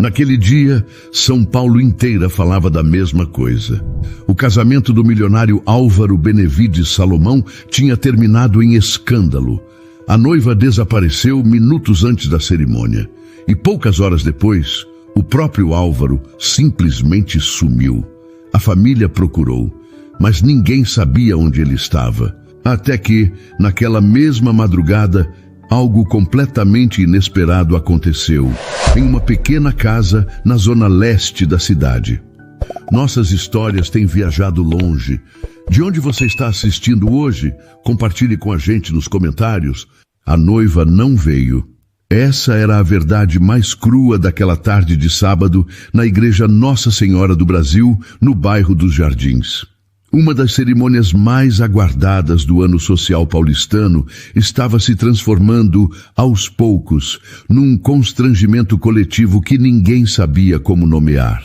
Naquele dia, São Paulo inteira falava da mesma coisa. O casamento do milionário Álvaro Benevides Salomão tinha terminado em escândalo. A noiva desapareceu minutos antes da cerimônia. E poucas horas depois, o próprio Álvaro simplesmente sumiu. A família procurou, mas ninguém sabia onde ele estava. Até que, naquela mesma madrugada, algo completamente inesperado aconteceu em uma pequena casa na zona leste da cidade. Nossas histórias têm viajado longe. De onde você está assistindo hoje? Compartilhe com a gente nos comentários. A noiva não veio. Essa era a verdade mais crua daquela tarde de sábado na igreja Nossa Senhora do Brasil, no bairro dos Jardins. Uma das cerimônias mais aguardadas do ano social paulistano estava se transformando, aos poucos, num constrangimento coletivo que ninguém sabia como nomear.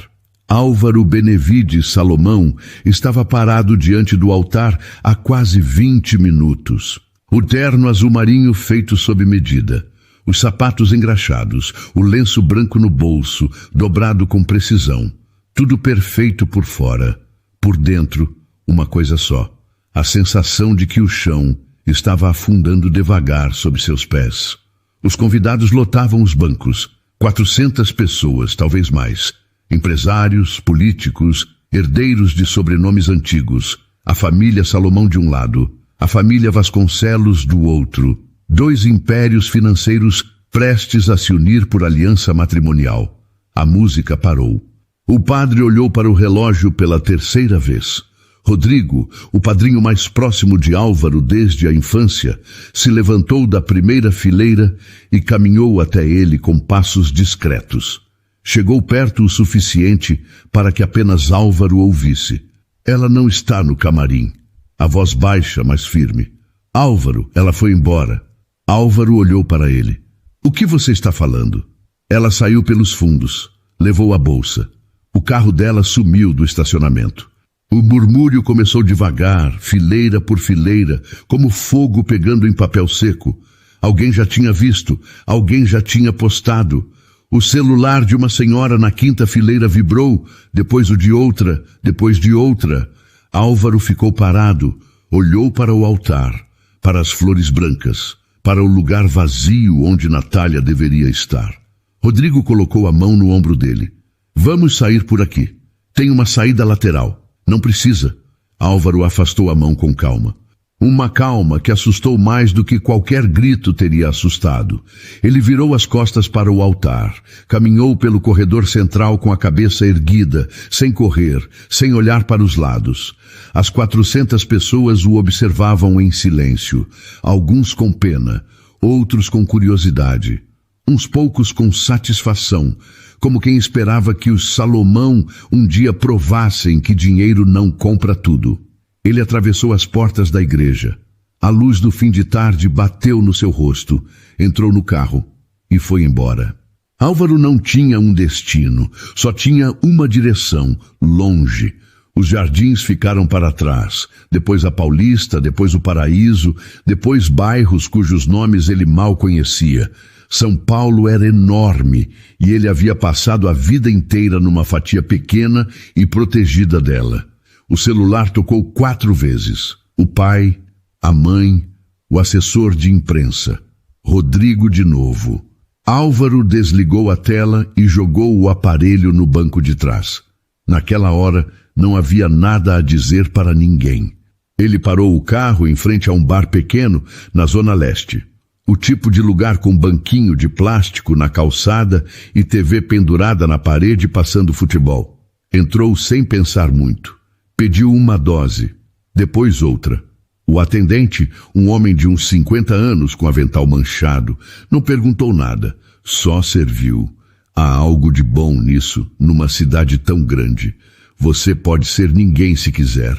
Álvaro Benevides Salomão estava parado diante do altar há quase 20 minutos. O terno azul marinho feito sob medida, os sapatos engraxados, o lenço branco no bolso, dobrado com precisão. Tudo perfeito por fora. Por dentro, uma coisa só, a sensação de que o chão estava afundando devagar sob seus pés. Os convidados lotavam os bancos, 400 pessoas, talvez mais. Empresários, políticos, herdeiros de sobrenomes antigos, a família Salomão de um lado, a família Vasconcelos do outro, 2 impérios financeiros prestes a se unir por aliança matrimonial. A música parou. O padre olhou para o relógio pela 3ª vez. Rodrigo, o padrinho mais próximo de Álvaro desde a infância, se levantou da primeira fileira e caminhou até ele com passos discretos. Chegou perto o suficiente para que apenas Álvaro ouvisse. Ela não está no camarim. A voz baixa, mas firme. Álvaro, ela foi embora. Álvaro olhou para ele. O que você está falando? Ela saiu pelos fundos. Levou a bolsa. O carro dela sumiu do estacionamento. O murmúrio começou devagar, fileira por fileira, como fogo pegando em papel seco. Alguém já tinha visto, alguém já tinha postado. O celular de uma senhora na 5ª fileira vibrou, depois o de outra, depois de outra. Álvaro ficou parado, olhou para o altar, para as flores brancas, para o lugar vazio onde Natália deveria estar. Rodrigo colocou a mão no ombro dele. Vamos sair por aqui. Tem uma saída lateral. Não precisa. Álvaro afastou a mão com calma. Uma calma que assustou mais do que qualquer grito teria assustado. Ele virou as costas para o altar, caminhou pelo corredor central com a cabeça erguida, sem correr, sem olhar para os lados. As 400 pessoas o observavam em silêncio, alguns com pena, outros com curiosidade, uns poucos com satisfação, como quem esperava que os Salomão um dia provassem que dinheiro não compra tudo. Ele atravessou as portas da igreja. A luz do fim de tarde bateu no seu rosto, entrou no carro e foi embora. Álvaro não tinha um destino, só tinha uma direção, longe. Os Jardins ficaram para trás, depois a Paulista, depois o Paraíso, depois bairros cujos nomes ele mal conhecia. São Paulo era enorme e ele havia passado a vida inteira numa fatia pequena e protegida dela. O celular tocou 4 vezes. O pai, a mãe, o assessor de imprensa. Rodrigo de novo. Álvaro desligou a tela e jogou o aparelho no banco de trás. Naquela hora, não havia nada a dizer para ninguém. Ele parou o carro em frente a um bar pequeno na Zona Leste. O tipo de lugar com banquinho de plástico na calçada e TV pendurada na parede passando futebol. Entrou sem pensar muito. Pediu uma dose, depois outra. O atendente, um homem de uns 50 anos com avental manchado, não perguntou nada, só serviu. Há algo de bom nisso, numa cidade tão grande. Você pode ser ninguém se quiser.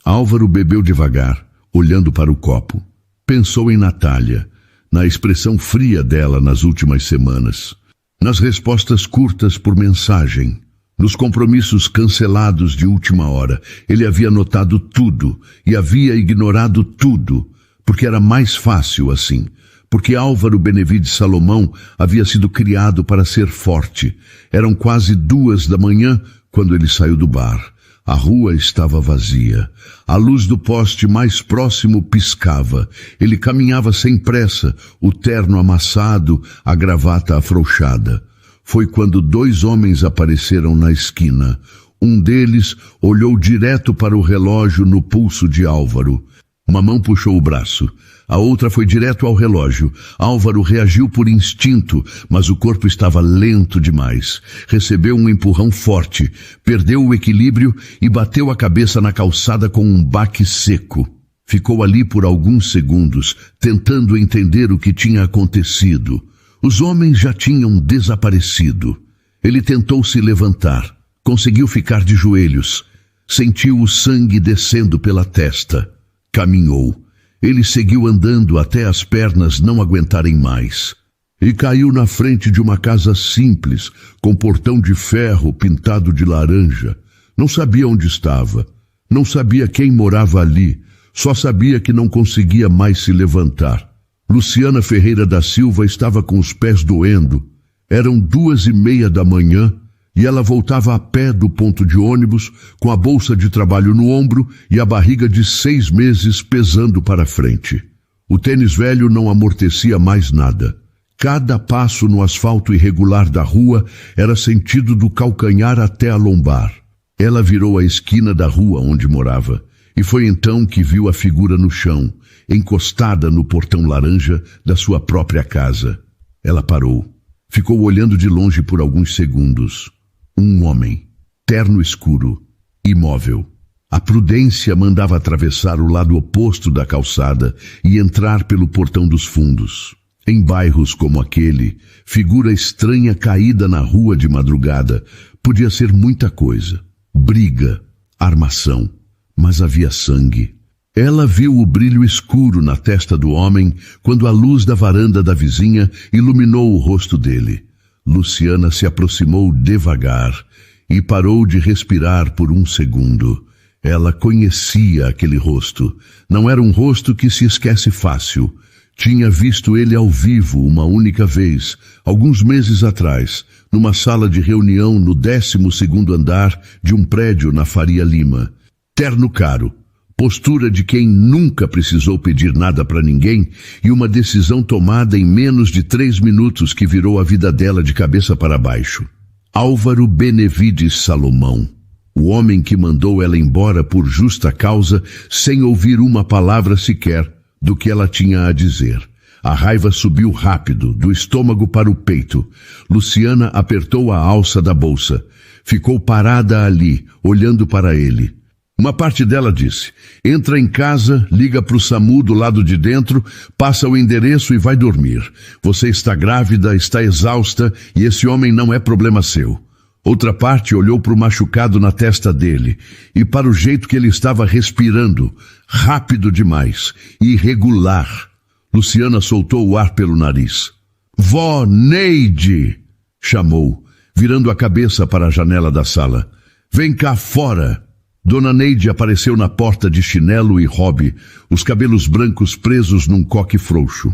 Álvaro bebeu devagar, olhando para o copo. Pensou em Natália, na expressão fria dela nas últimas semanas, nas respostas curtas por mensagem, nos compromissos cancelados de última hora. Ele havia notado tudo e havia ignorado tudo, porque era mais fácil assim. porque Álvaro Benevides Salomão havia sido criado para ser forte. Eram quase 2 da manhã quando ele saiu do bar. A rua estava vazia. A luz do poste mais próximo piscava. Ele caminhava sem pressa, o terno amassado, a gravata afrouxada. Foi quando 2 homens apareceram na esquina. Um deles olhou direto para o relógio no pulso de Álvaro. Uma mão puxou o braço. A outra foi direto ao relógio. Álvaro reagiu por instinto, mas o corpo estava lento demais. Recebeu um empurrão forte, perdeu o equilíbrio e bateu a cabeça na calçada com um baque seco. Ficou ali por alguns segundos, tentando entender o que tinha acontecido. Os homens já tinham desaparecido. Ele tentou se levantar. Conseguiu ficar de joelhos. Sentiu o sangue descendo pela testa. Caminhou. Ele seguiu andando até as pernas não aguentarem mais. E caiu na frente de uma casa simples, com portão de ferro pintado de laranja. Não sabia onde estava. Não sabia quem morava ali. Só sabia que não conseguia mais se levantar. Luciana Ferreira da Silva estava com os pés doendo. Eram 2:30 da manhã. E ela voltava a pé do ponto de ônibus, com a bolsa de trabalho no ombro e a barriga de 6 meses pesando para frente. O tênis velho não amortecia mais nada. Cada passo no asfalto irregular da rua era sentido do calcanhar até a lombar. Ela virou a esquina da rua onde morava, e foi então que viu a figura no chão, encostada no portão laranja da sua própria casa. Ela parou. Ficou olhando de longe por alguns segundos. Um homem, terno escuro, imóvel. A prudência mandava atravessar o lado oposto da calçada e entrar pelo portão dos fundos. Em bairros como aquele, figura estranha caída na rua de madrugada podia ser muita coisa. Briga, armação, mas havia sangue. Ela viu o brilho escuro na testa do homem quando a luz da varanda da vizinha iluminou o rosto dele. Luciana se aproximou devagar e parou de respirar por um segundo. Ela conhecia aquele rosto. Não era um rosto que se esquece fácil. Tinha visto ele ao vivo uma única vez, alguns meses atrás, numa sala de reunião no 12º andar de um prédio na Faria Lima. Terno caro, postura de quem nunca precisou pedir nada para ninguém e uma decisão tomada em menos de 3 minutos que virou a vida dela de cabeça para baixo. Álvaro Benevides Salomão, o homem que mandou ela embora por justa causa, sem ouvir uma palavra sequer do que ela tinha a dizer. A raiva subiu rápido, do estômago para o peito. Luciana apertou a alça da bolsa. Ficou parada ali, olhando para ele. Uma parte dela disse: entra em casa, liga para o SAMU do lado de dentro, passa o endereço e vai dormir. Você está grávida, está exausta e esse homem não é problema seu. Outra parte olhou para o machucado na testa dele e para o jeito que ele estava respirando, rápido demais, irregular. Luciana soltou o ar pelo nariz. Vó Neide! Chamou, virando a cabeça para a janela da sala. Vem cá fora! Dona Neide apareceu na porta de chinelo e hobby, os cabelos brancos presos num coque frouxo.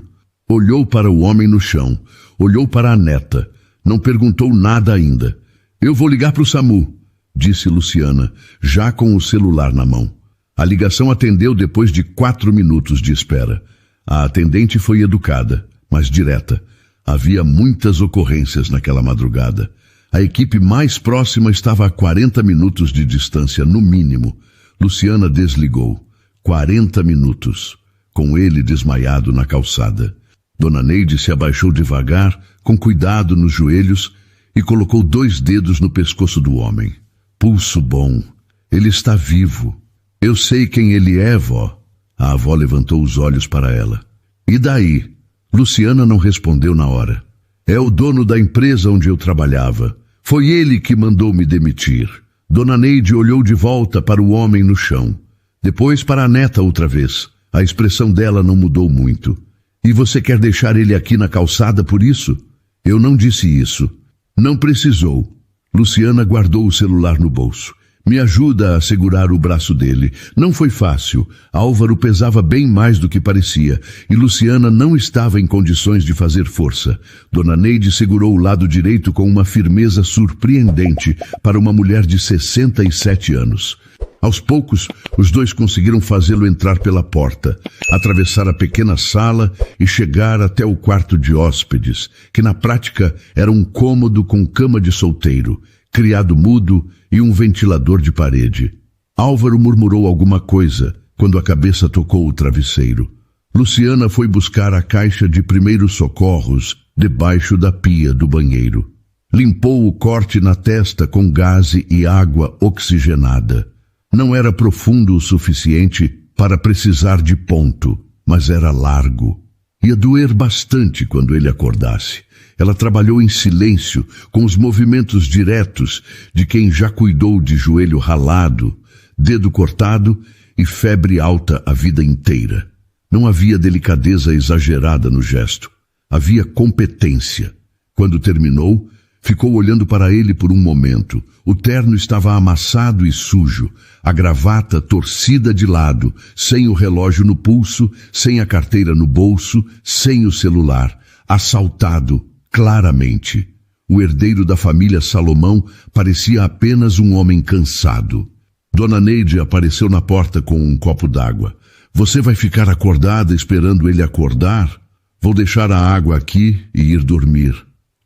Olhou para o homem no chão, olhou para a neta, não perguntou nada ainda. Eu vou ligar para o SAMU, disse Luciana, já com o celular na mão. A ligação atendeu depois de 4 minutos de espera. A atendente foi educada, mas direta. Havia muitas ocorrências naquela madrugada. A equipe mais próxima estava a 40 minutos de distância, no mínimo. Luciana desligou. 40 minutos, com ele desmaiado na calçada. Dona Neide se abaixou devagar, com cuidado nos joelhos, e colocou 2 dedos no pescoço do homem. Pulso bom. Ele está vivo. Eu sei quem ele é, vó. A avó levantou os olhos para ela. E daí? Luciana não respondeu na hora. É o dono da empresa onde eu trabalhava. Foi ele que mandou me demitir. Dona Neide olhou de volta para o homem no chão. Depois para a neta outra vez. A expressão dela não mudou muito. E você quer deixar ele aqui na calçada por isso? Eu não disse isso. Não precisou. Luciana guardou o celular no bolso. Me ajuda a segurar o braço dele. Não foi fácil. Álvaro pesava bem mais do que parecia, e Luciana não estava em condições de fazer força. Dona Neide segurou o lado direito com uma firmeza surpreendente para uma mulher de 67 anos. Aos poucos, os dois conseguiram fazê-lo entrar pela porta, atravessar a pequena sala e chegar até o quarto de hóspedes, que na prática era um cômodo com cama de solteiro, criado mudo e um ventilador de parede. Álvaro murmurou alguma coisa quando a cabeça tocou o travesseiro. Luciana foi buscar a caixa de primeiros socorros debaixo da pia do banheiro. Limpou o corte na testa com gaze e água oxigenada. Não era profundo o suficiente para precisar de ponto, mas era largo. Ia doer bastante quando ele acordasse. Ela trabalhou em silêncio, com os movimentos diretos de quem já cuidou de joelho ralado, dedo cortado e febre alta a vida inteira. Não havia delicadeza exagerada no gesto. Havia competência. Quando terminou, ficou olhando para ele por um momento. O terno estava amassado e sujo, a gravata torcida de lado, sem o relógio no pulso, sem a carteira no bolso, sem o celular, assaltado, claramente. O herdeiro da família Salomão parecia apenas um homem cansado. Dona Neide apareceu na porta com um copo d'água. Você vai ficar acordada esperando ele acordar? Vou deixar a água aqui e ir dormir.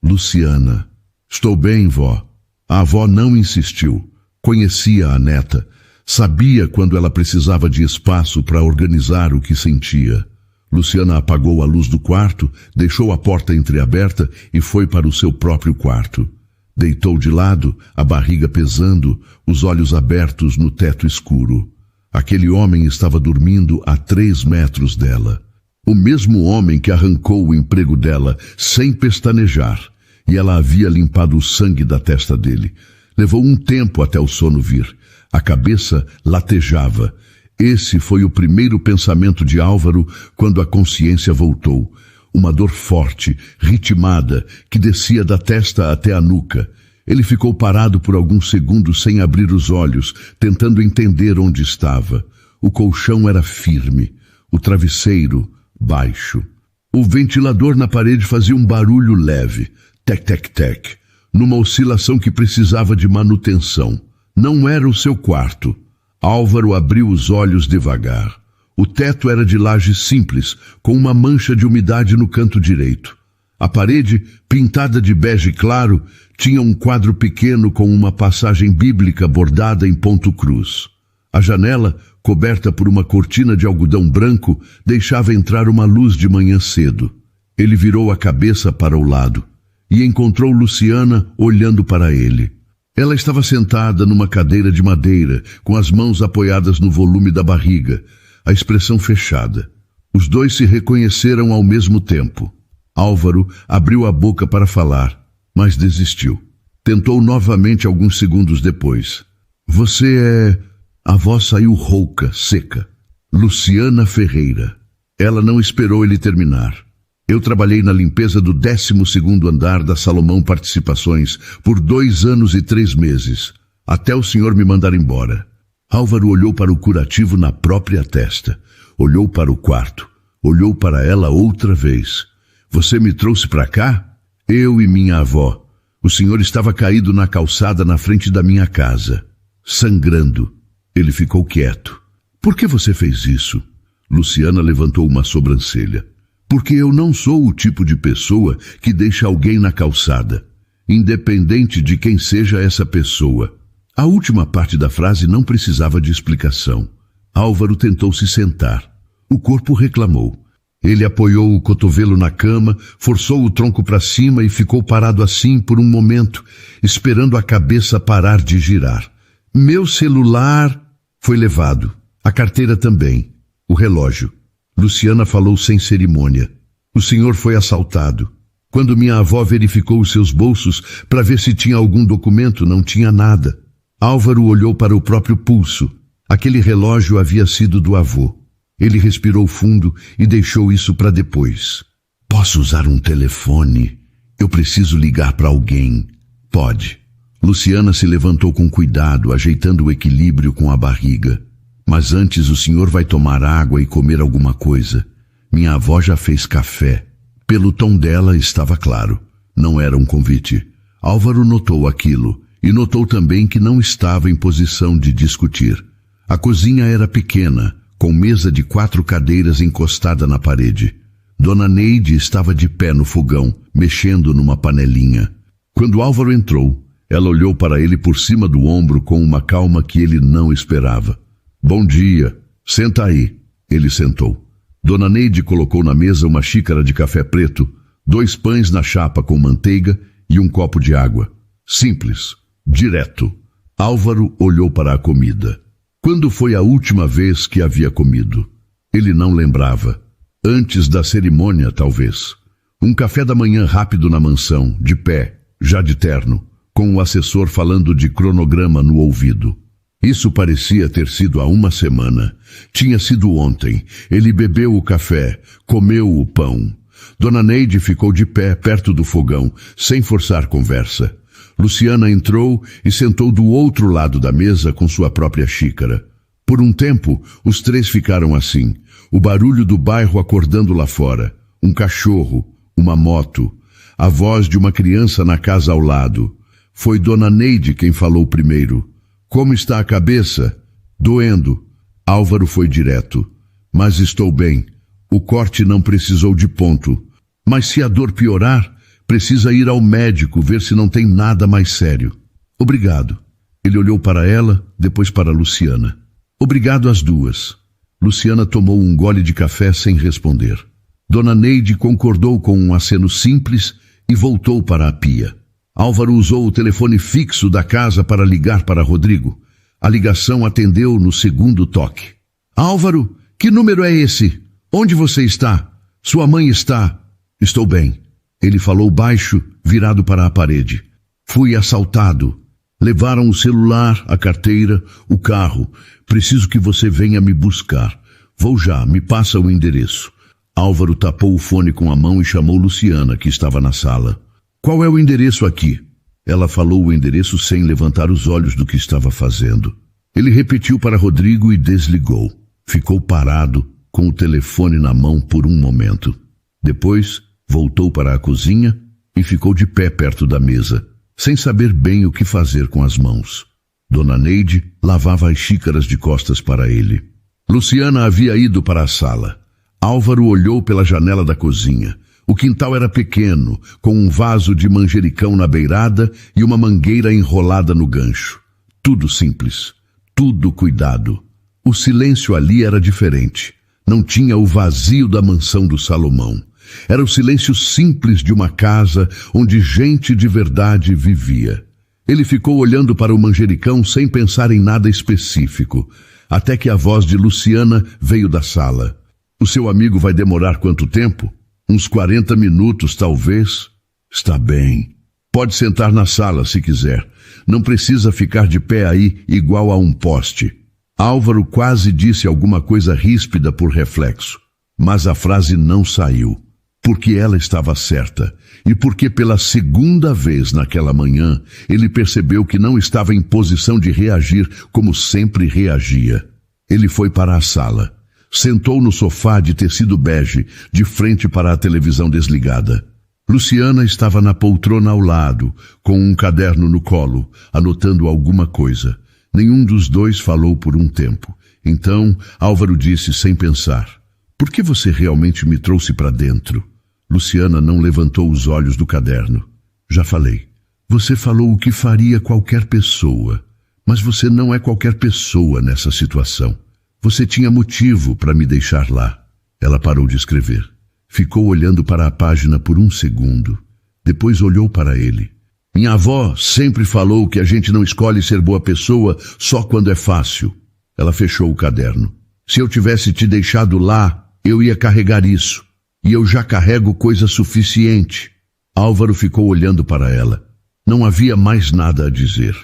Luciana. Estou bem, vó. A avó não insistiu. Conhecia a neta. Sabia quando ela precisava de espaço para organizar o que sentia. Luciana apagou a luz do quarto, deixou a porta entreaberta e foi para o seu próprio quarto. Deitou de lado, a barriga pesando, os olhos abertos no teto escuro. Aquele homem estava dormindo a 3 metros dela. O mesmo homem que arrancou o emprego dela sem pestanejar, e ela havia limpado o sangue da testa dele. Levou um tempo até o sono vir. A cabeça latejava. Esse foi o primeiro pensamento de Álvaro quando a consciência voltou. Uma dor forte, ritmada, que descia da testa até a nuca. Ele ficou parado por alguns segundos sem abrir os olhos, tentando entender onde estava. O colchão era firme, o travesseiro baixo. O ventilador na parede fazia um barulho leve, tec-tec-tec, numa oscilação que precisava de manutenção. Não era o seu quarto. Álvaro abriu os olhos devagar. O teto era de laje simples, com uma mancha de umidade no canto direito. A parede, pintada de bege claro, tinha um quadro pequeno com uma passagem bíblica bordada em ponto cruz. A janela, coberta por uma cortina de algodão branco, deixava entrar uma luz de manhã cedo. Ele virou a cabeça para o lado e encontrou Luciana olhando para ele. Ela estava sentada numa cadeira de madeira, com as mãos apoiadas no volume da barriga, a expressão fechada. Os dois se reconheceram ao mesmo tempo. Álvaro abriu a boca para falar, mas desistiu. Tentou novamente alguns segundos depois. Você é... A voz saiu rouca, seca. Luciana Ferreira. Ela não esperou ele terminar. Eu trabalhei na limpeza do 12º andar da Salomão Participações por 2 anos e 3 meses, até o senhor me mandar embora. Álvaro olhou para o curativo na própria testa, olhou para o quarto, olhou para ela outra vez. Você me trouxe para cá? Eu e minha avó. O senhor estava caído na calçada na frente da minha casa, sangrando. Ele ficou quieto. Por que você fez isso? Luciana levantou uma sobrancelha. Porque eu não sou o tipo de pessoa que deixa alguém na calçada, independente de quem seja essa pessoa. A última parte da frase não precisava de explicação. Álvaro tentou se sentar. O corpo reclamou. Ele apoiou o cotovelo na cama, forçou o tronco para cima e ficou parado assim por um momento, esperando a cabeça parar de girar. Meu celular foi levado. A carteira também. O relógio. Luciana falou sem cerimônia. O senhor foi assaltado. Quando minha avó verificou os seus bolsos para ver se tinha algum documento, não tinha nada. Álvaro olhou para o próprio pulso. Aquele relógio havia sido do avô. Ele respirou fundo e deixou isso para depois. Posso usar um telefone? Eu preciso ligar para alguém. Pode. Luciana se levantou com cuidado, ajeitando o equilíbrio com a barriga. Mas antes o senhor vai tomar água e comer alguma coisa. Minha avó já fez café. Pelo tom dela estava claro. Não era um convite. Álvaro notou aquilo e notou também que não estava em posição de discutir. A cozinha era pequena, com mesa de 4 cadeiras encostada na parede. Dona Neide estava de pé no fogão, mexendo numa panelinha. Quando Álvaro entrou, ela olhou para ele por cima do ombro com uma calma que ele não esperava. Bom dia. Senta aí. Ele sentou. Dona Neide colocou na mesa uma xícara de café preto, 2 pães na chapa com manteiga e um copo de água. Simples. Direto. Álvaro olhou para a comida. Quando foi a última vez que havia comido? Ele não lembrava. Antes da cerimônia, talvez. Um café da manhã rápido na mansão, de pé, já de terno, com o assessor falando de cronograma no ouvido. Isso parecia ter sido há uma semana. Tinha sido ontem. Ele bebeu o café, comeu o pão. Dona Neide ficou de pé perto do fogão, sem forçar conversa. Luciana entrou e sentou do outro lado da mesa com sua própria xícara. Por um tempo, os 3 ficaram assim. O barulho do bairro acordando lá fora. Um cachorro, uma moto. A voz de uma criança na casa ao lado. Foi Dona Neide quem falou primeiro. Como está a cabeça? Doendo. Álvaro foi direto. Mas estou bem. O corte não precisou de ponto. Mas se a dor piorar, precisa ir ao médico ver se não tem nada mais sério. Obrigado. Ele olhou para ela, depois para Luciana. Obrigado às duas. Luciana tomou um gole de café sem responder. Dona Neide concordou com um aceno simples e voltou para a pia. Álvaro usou o telefone fixo da casa para ligar para Rodrigo. A ligação atendeu no segundo toque. Álvaro, que número é esse? Onde você está? Sua mãe está? Estou bem. Ele falou baixo, virado para a parede. Fui assaltado. Levaram o celular, a carteira, o carro. Preciso que você venha me buscar. Vou já, me passa o endereço. Álvaro tapou o fone com a mão e chamou Luciana, que estava na sala. Qual é o endereço aqui? Ela falou o endereço sem levantar os olhos do que estava fazendo. Ele repetiu para Rodrigo e desligou. Ficou parado, com o telefone na mão por um momento. Depois, voltou para a cozinha e ficou de pé perto da mesa, sem saber bem o que fazer com as mãos. Dona Neide lavava as xícaras de costas para ele. Luciana havia ido para a sala. Álvaro olhou pela janela da cozinha. O quintal era pequeno, com um vaso de manjericão na beirada e uma mangueira enrolada no gancho. Tudo simples, tudo cuidado. O silêncio ali era diferente. Não tinha o vazio da mansão do Salomão. Era o silêncio simples de uma casa onde gente de verdade vivia. Ele ficou olhando para o manjericão sem pensar em nada específico, até que a voz de Luciana veio da sala. O seu amigo vai demorar quanto tempo? Uns 40 minutos, talvez. Está bem. Pode sentar na sala, se quiser. Não precisa ficar de pé aí, igual a um poste. Álvaro quase disse alguma coisa ríspida por reflexo, mas a frase não saiu. Porque ela estava certa, e porque pela segunda vez naquela manhã, ele percebeu que não estava em posição de reagir como sempre reagia. Ele foi para a sala. Sentou no sofá de tecido bege, de frente para a televisão desligada. Luciana estava na poltrona ao lado, com um caderno no colo, anotando alguma coisa. Nenhum dos dois falou por um tempo. Então, Álvaro disse sem pensar: "Por que você realmente me trouxe para dentro?" Luciana não levantou os olhos do caderno. "Já falei. Você falou o que faria qualquer pessoa, mas você não é qualquer pessoa nessa situação. Você tinha motivo para me deixar lá." Ela parou de escrever. Ficou olhando para a página por um segundo. Depois olhou para ele. "Minha avó sempre falou que a gente não escolhe ser boa pessoa só quando é fácil." Ela fechou o caderno. "Se eu tivesse te deixado lá, eu ia carregar isso. E eu já carrego coisa suficiente." Álvaro ficou olhando para ela. Não havia mais nada a dizer.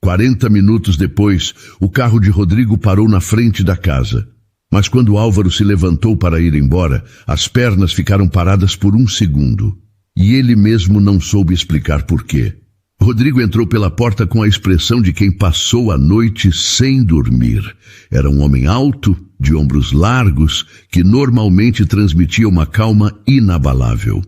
40 minutos depois, o carro de Rodrigo parou na frente da casa. Mas quando Álvaro se levantou para ir embora, as pernas ficaram paradas por um segundo. E ele mesmo não soube explicar por quê. Rodrigo entrou pela porta com a expressão de quem passou a noite sem dormir. Era um homem alto, de ombros largos, que normalmente transmitia uma calma inabalável.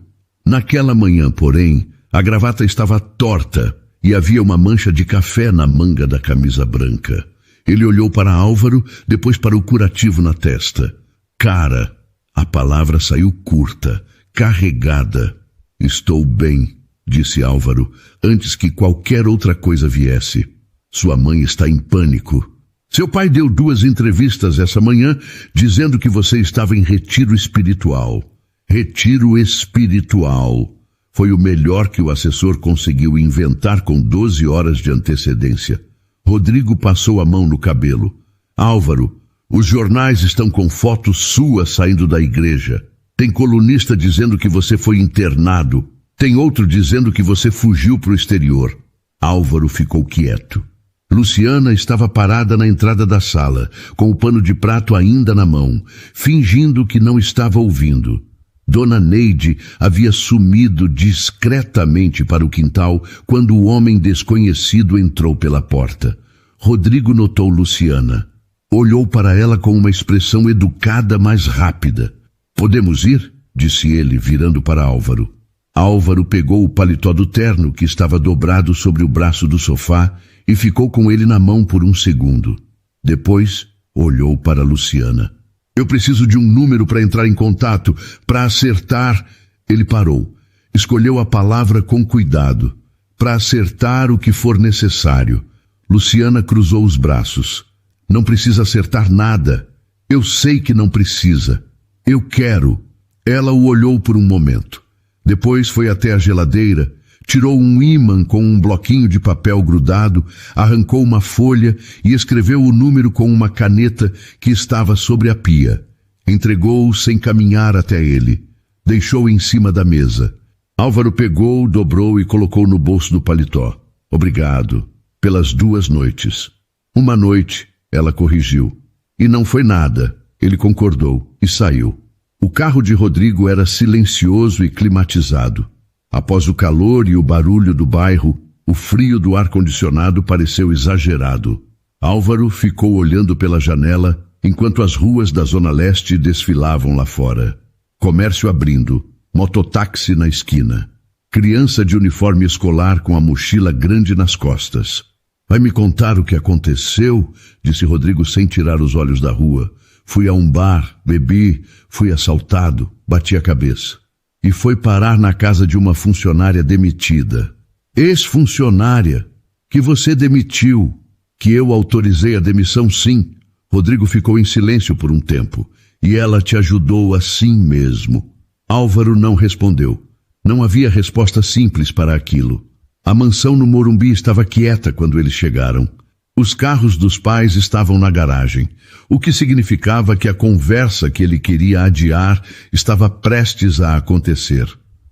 Naquela manhã, porém, a gravata estava torta e havia uma mancha de café na manga da camisa branca. Ele olhou para Álvaro, depois para o curativo na testa. Cara, a palavra saiu curta, carregada. Estou bem, disse Álvaro, antes que qualquer outra coisa viesse. Sua mãe está em pânico. Seu pai deu 2 entrevistas essa manhã, dizendo que você estava em retiro espiritual. Retiro espiritual. Foi o melhor que o assessor conseguiu inventar com 12 horas de antecedência. Rodrigo passou a mão no cabelo. Álvaro, os jornais estão com fotos suas saindo da igreja. Tem colunista dizendo que você foi internado. Tem outro dizendo que você fugiu para o exterior. Álvaro ficou quieto. Luciana estava parada na entrada da sala, com o pano de prato ainda na mão, fingindo que não estava ouvindo. Dona Neide havia sumido discretamente para o quintal quando o homem desconhecido entrou pela porta. Rodrigo notou Luciana. Olhou para ela com uma expressão educada, mas rápida. "Podemos ir?" disse ele, virando para Álvaro. Álvaro pegou o paletó do terno, que estava dobrado sobre o braço do sofá, e ficou com ele na mão por um segundo. Depois, olhou para Luciana. "Eu preciso de um número para entrar em contato, para acertar..." Ele parou. Escolheu a palavra com cuidado. "Para acertar o que for necessário." Luciana cruzou os braços. "Não precisa acertar nada. Eu sei que não precisa. Eu quero." Ela o olhou por um momento. Depois foi até a geladeira, tirou um ímã com um bloquinho de papel grudado, arrancou uma folha e escreveu o número com uma caneta que estava sobre a pia. Entregou-o sem caminhar até ele. Deixou em cima da mesa. Álvaro pegou, dobrou e colocou no bolso do paletó. "Obrigado. Pelas 2 noites." "Uma noite", ela corrigiu. "E não foi nada." Ele concordou e saiu. O carro de Rodrigo era silencioso e climatizado. Após o calor e o barulho do bairro, o frio do ar-condicionado pareceu exagerado. Álvaro ficou olhando pela janela enquanto as ruas da Zona Leste desfilavam lá fora. Comércio abrindo, mototáxi na esquina. Criança de uniforme escolar com a mochila grande nas costas. "Vai me contar o que aconteceu?" disse Rodrigo sem tirar os olhos da rua. "Fui a um bar, bebi, fui assaltado, bati a cabeça. E foi parar na casa de uma funcionária demitida." "Ex-funcionária? Que você demitiu?" "Que eu autorizei a demissão, sim." Rodrigo ficou em silêncio por um tempo. "E ela te ajudou assim mesmo?" Álvaro não respondeu. Não havia resposta simples para aquilo. A mansão no Morumbi estava quieta quando eles chegaram. Os carros dos pais estavam na garagem, o que significava que a conversa que ele queria adiar estava prestes a acontecer.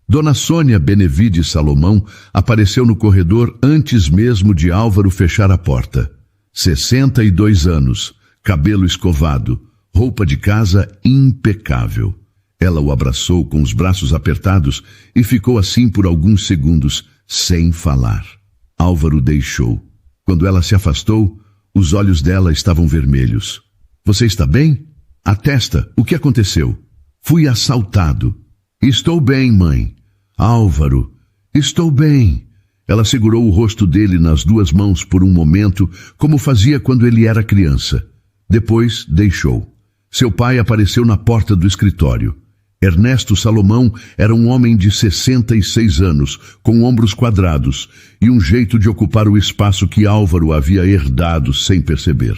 Dona Sônia Benevides Salomão apareceu no corredor antes mesmo de Álvaro fechar a porta. 62 anos, cabelo escovado, roupa de casa impecável. Ela o abraçou com os braços apertados e ficou assim por alguns segundos, sem falar. Álvaro deixou. Quando ela se afastou, os olhos dela estavam vermelhos. "Você está bem?" "A testa, o que aconteceu?" "Fui assaltado." "Estou bem, mãe." "Álvaro, estou bem." Ela segurou o rosto dele nas 2 mãos por um momento, como fazia quando ele era criança. Depois deixou. Seu pai apareceu na porta do escritório. Ernesto Salomão era um homem de 66 anos, com ombros quadrados e um jeito de ocupar o espaço que Álvaro havia herdado sem perceber.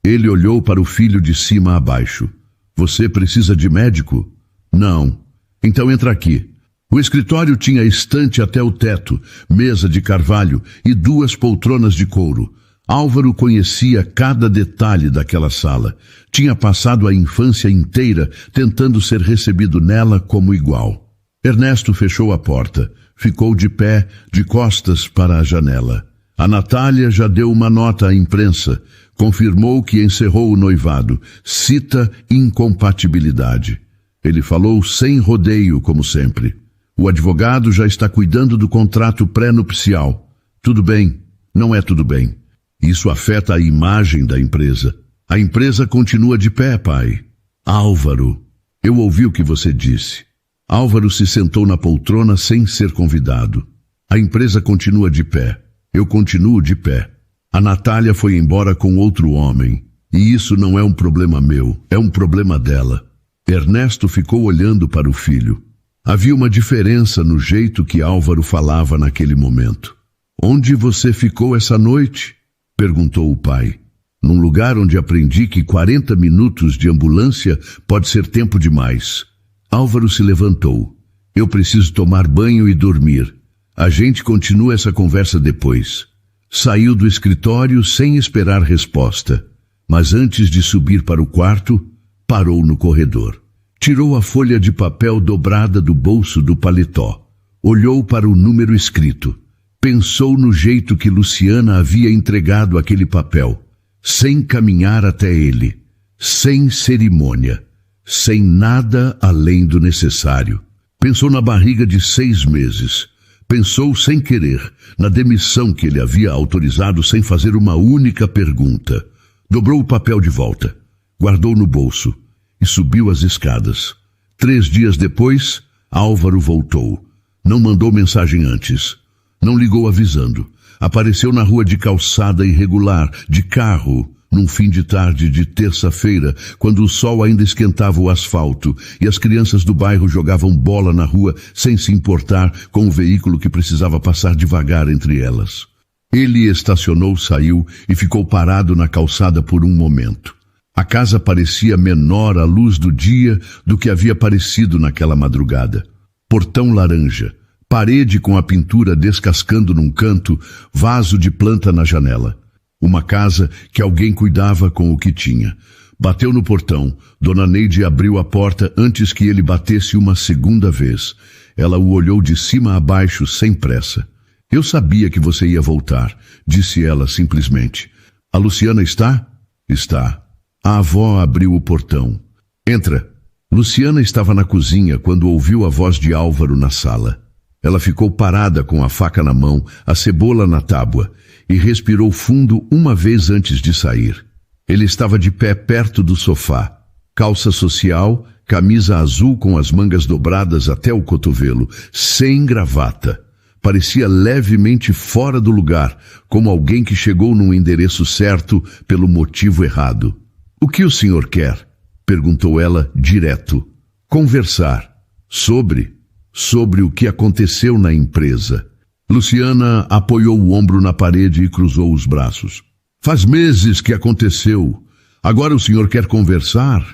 Ele olhou para o filho de cima a baixo. "Você precisa de médico?" "Não." "Então entra aqui." O escritório tinha estante até o teto, mesa de carvalho e 2 poltronas de couro. Álvaro conhecia cada detalhe daquela sala. Tinha passado a infância inteira tentando ser recebido nela como igual. Ernesto fechou a porta. Ficou de pé, de costas para a janela. A Natália já deu uma nota à imprensa. Confirmou que encerrou o noivado. Cita incompatibilidade. Ele falou sem rodeio, como sempre. O advogado já está cuidando do contrato pré-nupcial. Tudo bem, não é tudo bem. Isso afeta a imagem da empresa. A empresa continua de pé, pai. Álvaro, eu ouvi o que você disse. Álvaro se sentou na poltrona sem ser convidado. A empresa continua de pé. Eu continuo de pé. A Natália foi embora com outro homem. E isso não é um problema meu, é um problema dela. Ernesto ficou olhando para o filho. Havia uma diferença no jeito que Álvaro falava naquele momento. Onde você ficou essa noite? Perguntou o pai. Num lugar onde aprendi que 40 minutos de ambulância pode ser tempo demais. Álvaro se levantou. Eu preciso tomar banho e dormir. A gente continua essa conversa depois. Saiu do escritório sem esperar resposta. Mas antes de subir para o quarto, parou no corredor. Tirou a folha de papel dobrada do bolso do paletó. Olhou para o número escrito. Pensou no jeito que Luciana havia entregado aquele papel. Sem caminhar até ele. Sem cerimônia. Sem nada além do necessário. Pensou na barriga de 6 meses. Pensou sem querer na demissão que ele havia autorizado sem fazer uma única pergunta. Dobrou o papel de volta, guardou no bolso e subiu as escadas. 3 dias depois, Álvaro voltou. Não mandou mensagem antes. Não ligou avisando. Apareceu na rua de calçada irregular, de carro, num fim de tarde de terça-feira, quando o sol ainda esquentava o asfalto e as crianças do bairro jogavam bola na rua sem se importar com o veículo que precisava passar devagar entre elas. Ele estacionou, saiu e ficou parado na calçada por um momento. A casa parecia menor à luz do dia do que havia parecido naquela madrugada. Portão laranja, parede com a pintura descascando num canto, vaso de planta na janela. Uma casa que alguém cuidava com o que tinha. Bateu no portão. Dona Neide abriu a porta antes que ele batesse uma segunda vez. Ela o olhou de cima a baixo sem pressa. Eu sabia que você ia voltar, disse ela simplesmente. A Luciana está? Está. A avó abriu o portão. Entra. Luciana estava na cozinha quando ouviu a voz de Álvaro na sala. Ela ficou parada com a faca na mão, a cebola na tábua, e respirou fundo uma vez antes de sair. Ele estava de pé perto do sofá. Calça social, camisa azul com as mangas dobradas até o cotovelo, sem gravata. Parecia levemente fora do lugar, como alguém que chegou num endereço certo pelo motivo errado. O que o senhor quer? Perguntou ela direto. Conversar. Sobre o que aconteceu na empresa. Luciana apoiou o ombro na parede e cruzou os braços. Faz meses que aconteceu. Agora o senhor quer conversar?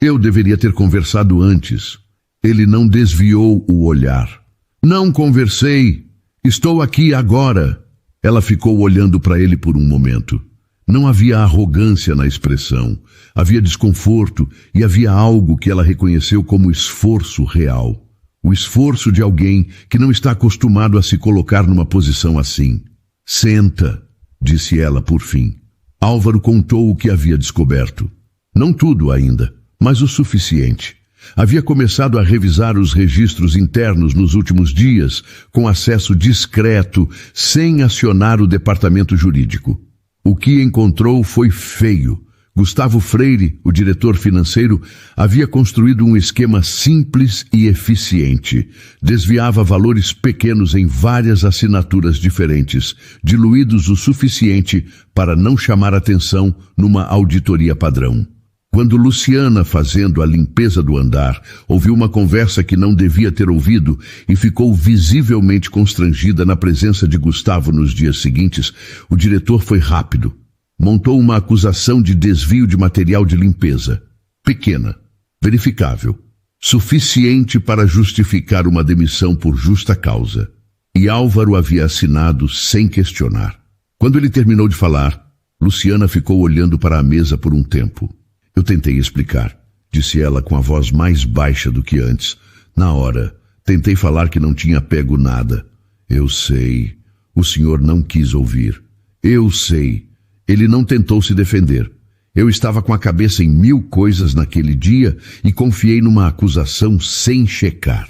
Eu deveria ter conversado antes. Ele não desviou o olhar. Não conversei. Estou aqui agora. Ela ficou olhando para ele por um momento. Não havia arrogância na expressão. Havia desconforto e havia algo que ela reconheceu como esforço real. O esforço de alguém que não está acostumado a se colocar numa posição assim. Senta, disse ela por fim. Álvaro contou o que havia descoberto. Não tudo ainda, mas o suficiente. Havia começado a revisar os registros internos nos últimos dias, com acesso discreto, sem acionar o departamento jurídico. O que encontrou foi feio. Gustavo Freire, o diretor financeiro, havia construído um esquema simples e eficiente. Desviava valores pequenos em várias assinaturas diferentes, diluídos o suficiente para não chamar atenção numa auditoria padrão. Quando Luciana, fazendo a limpeza do andar, ouviu uma conversa que não devia ter ouvido e ficou visivelmente constrangida na presença de Gustavo nos dias seguintes, o diretor foi rápido. Montou uma acusação de desvio de material de limpeza. Pequena, verificável, suficiente para justificar uma demissão por justa causa. E Álvaro havia assinado sem questionar. Quando ele terminou de falar, Luciana ficou olhando para a mesa por um tempo. Eu tentei explicar, disse ela com a voz mais baixa do que antes. Na hora, tentei falar que não tinha pego nada. Eu sei. O senhor não quis ouvir. Eu sei. Ele não tentou se defender. Eu estava com a cabeça em 1000 coisas naquele dia e confiei numa acusação sem checar.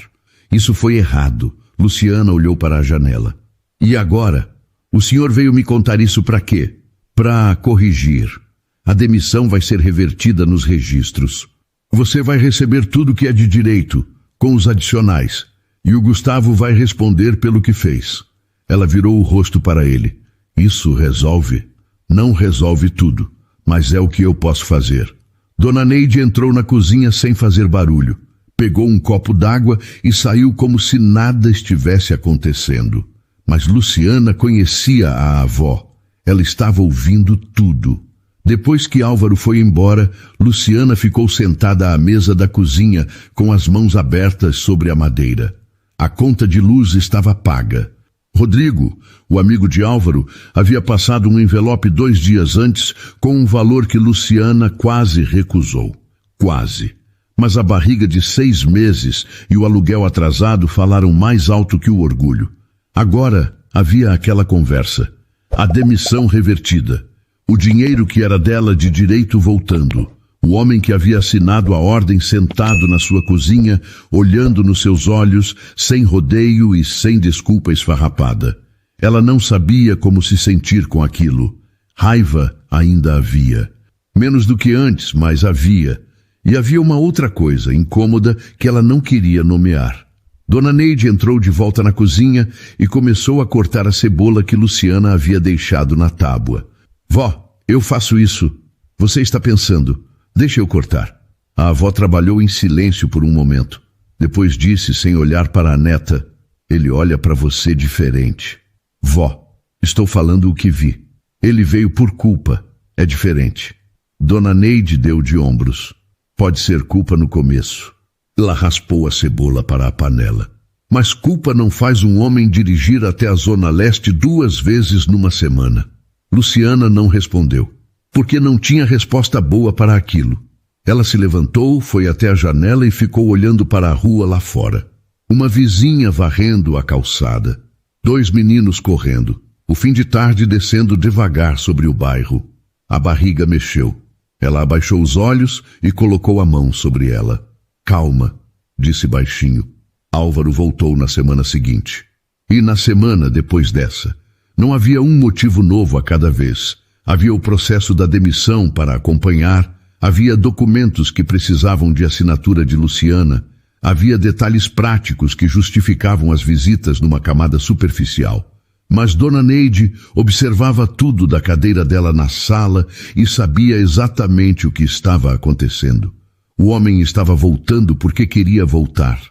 Isso foi errado. Luciana olhou para a janela. E agora? O senhor veio me contar isso para quê? Para corrigir. A demissão vai ser revertida nos registros. Você vai receber tudo que é de direito, com os adicionais. E o Gustavo vai responder pelo que fez. Ela virou o rosto para ele. Isso resolve? Não resolve tudo, mas é o que eu posso fazer. Dona Neide entrou na cozinha sem fazer barulho. Pegou um copo d'água e saiu como se nada estivesse acontecendo. Mas Luciana conhecia a avó. Ela estava ouvindo tudo. Depois que Álvaro foi embora, Luciana ficou sentada à mesa da cozinha com as mãos abertas sobre a madeira. A conta de luz estava paga. Rodrigo, o amigo de Álvaro, havia passado um envelope 2 dias antes com um valor que Luciana quase recusou. Quase. Mas a barriga de 6 meses e o aluguel atrasado falaram mais alto que o orgulho. Agora havia aquela conversa. A demissão revertida. O dinheiro que era dela de direito voltando. O homem que havia assinado a ordem sentado na sua cozinha, olhando nos seus olhos, sem rodeio e sem desculpa esfarrapada. Ela não sabia como se sentir com aquilo. Raiva ainda havia. Menos do que antes, mas havia. E havia uma outra coisa, incômoda, que ela não queria nomear. Dona Neide entrou de volta na cozinha e começou a cortar a cebola que Luciana havia deixado na tábua. Vó, eu faço isso. Você está pensando. Deixa eu cortar. A avó trabalhou em silêncio por um momento. Depois disse, sem olhar para a neta, ele olha para você diferente. Vó, estou falando o que vi. Ele veio por culpa. É diferente. Dona Neide deu de ombros. Pode ser culpa no começo. Ela raspou a cebola para a panela. Mas culpa não faz um homem dirigir até a Zona Leste 2 vezes numa semana. Luciana não respondeu, porque não tinha resposta boa para aquilo. Ela se levantou, foi até a janela e ficou olhando para a rua lá fora. Uma vizinha varrendo a calçada. 2 meninos correndo. O fim de tarde descendo devagar sobre o bairro. A barriga mexeu. Ela abaixou os olhos e colocou a mão sobre ela. Calma, disse baixinho. Álvaro voltou na semana seguinte. E na semana depois dessa. Não havia um motivo novo a cada vez. Havia o processo da demissão para acompanhar, havia documentos que precisavam de assinatura de Luciana, havia detalhes práticos que justificavam as visitas numa camada superficial. Mas Dona Neide observava tudo da cadeira dela na sala e sabia exatamente o que estava acontecendo. O homem estava voltando porque queria voltar.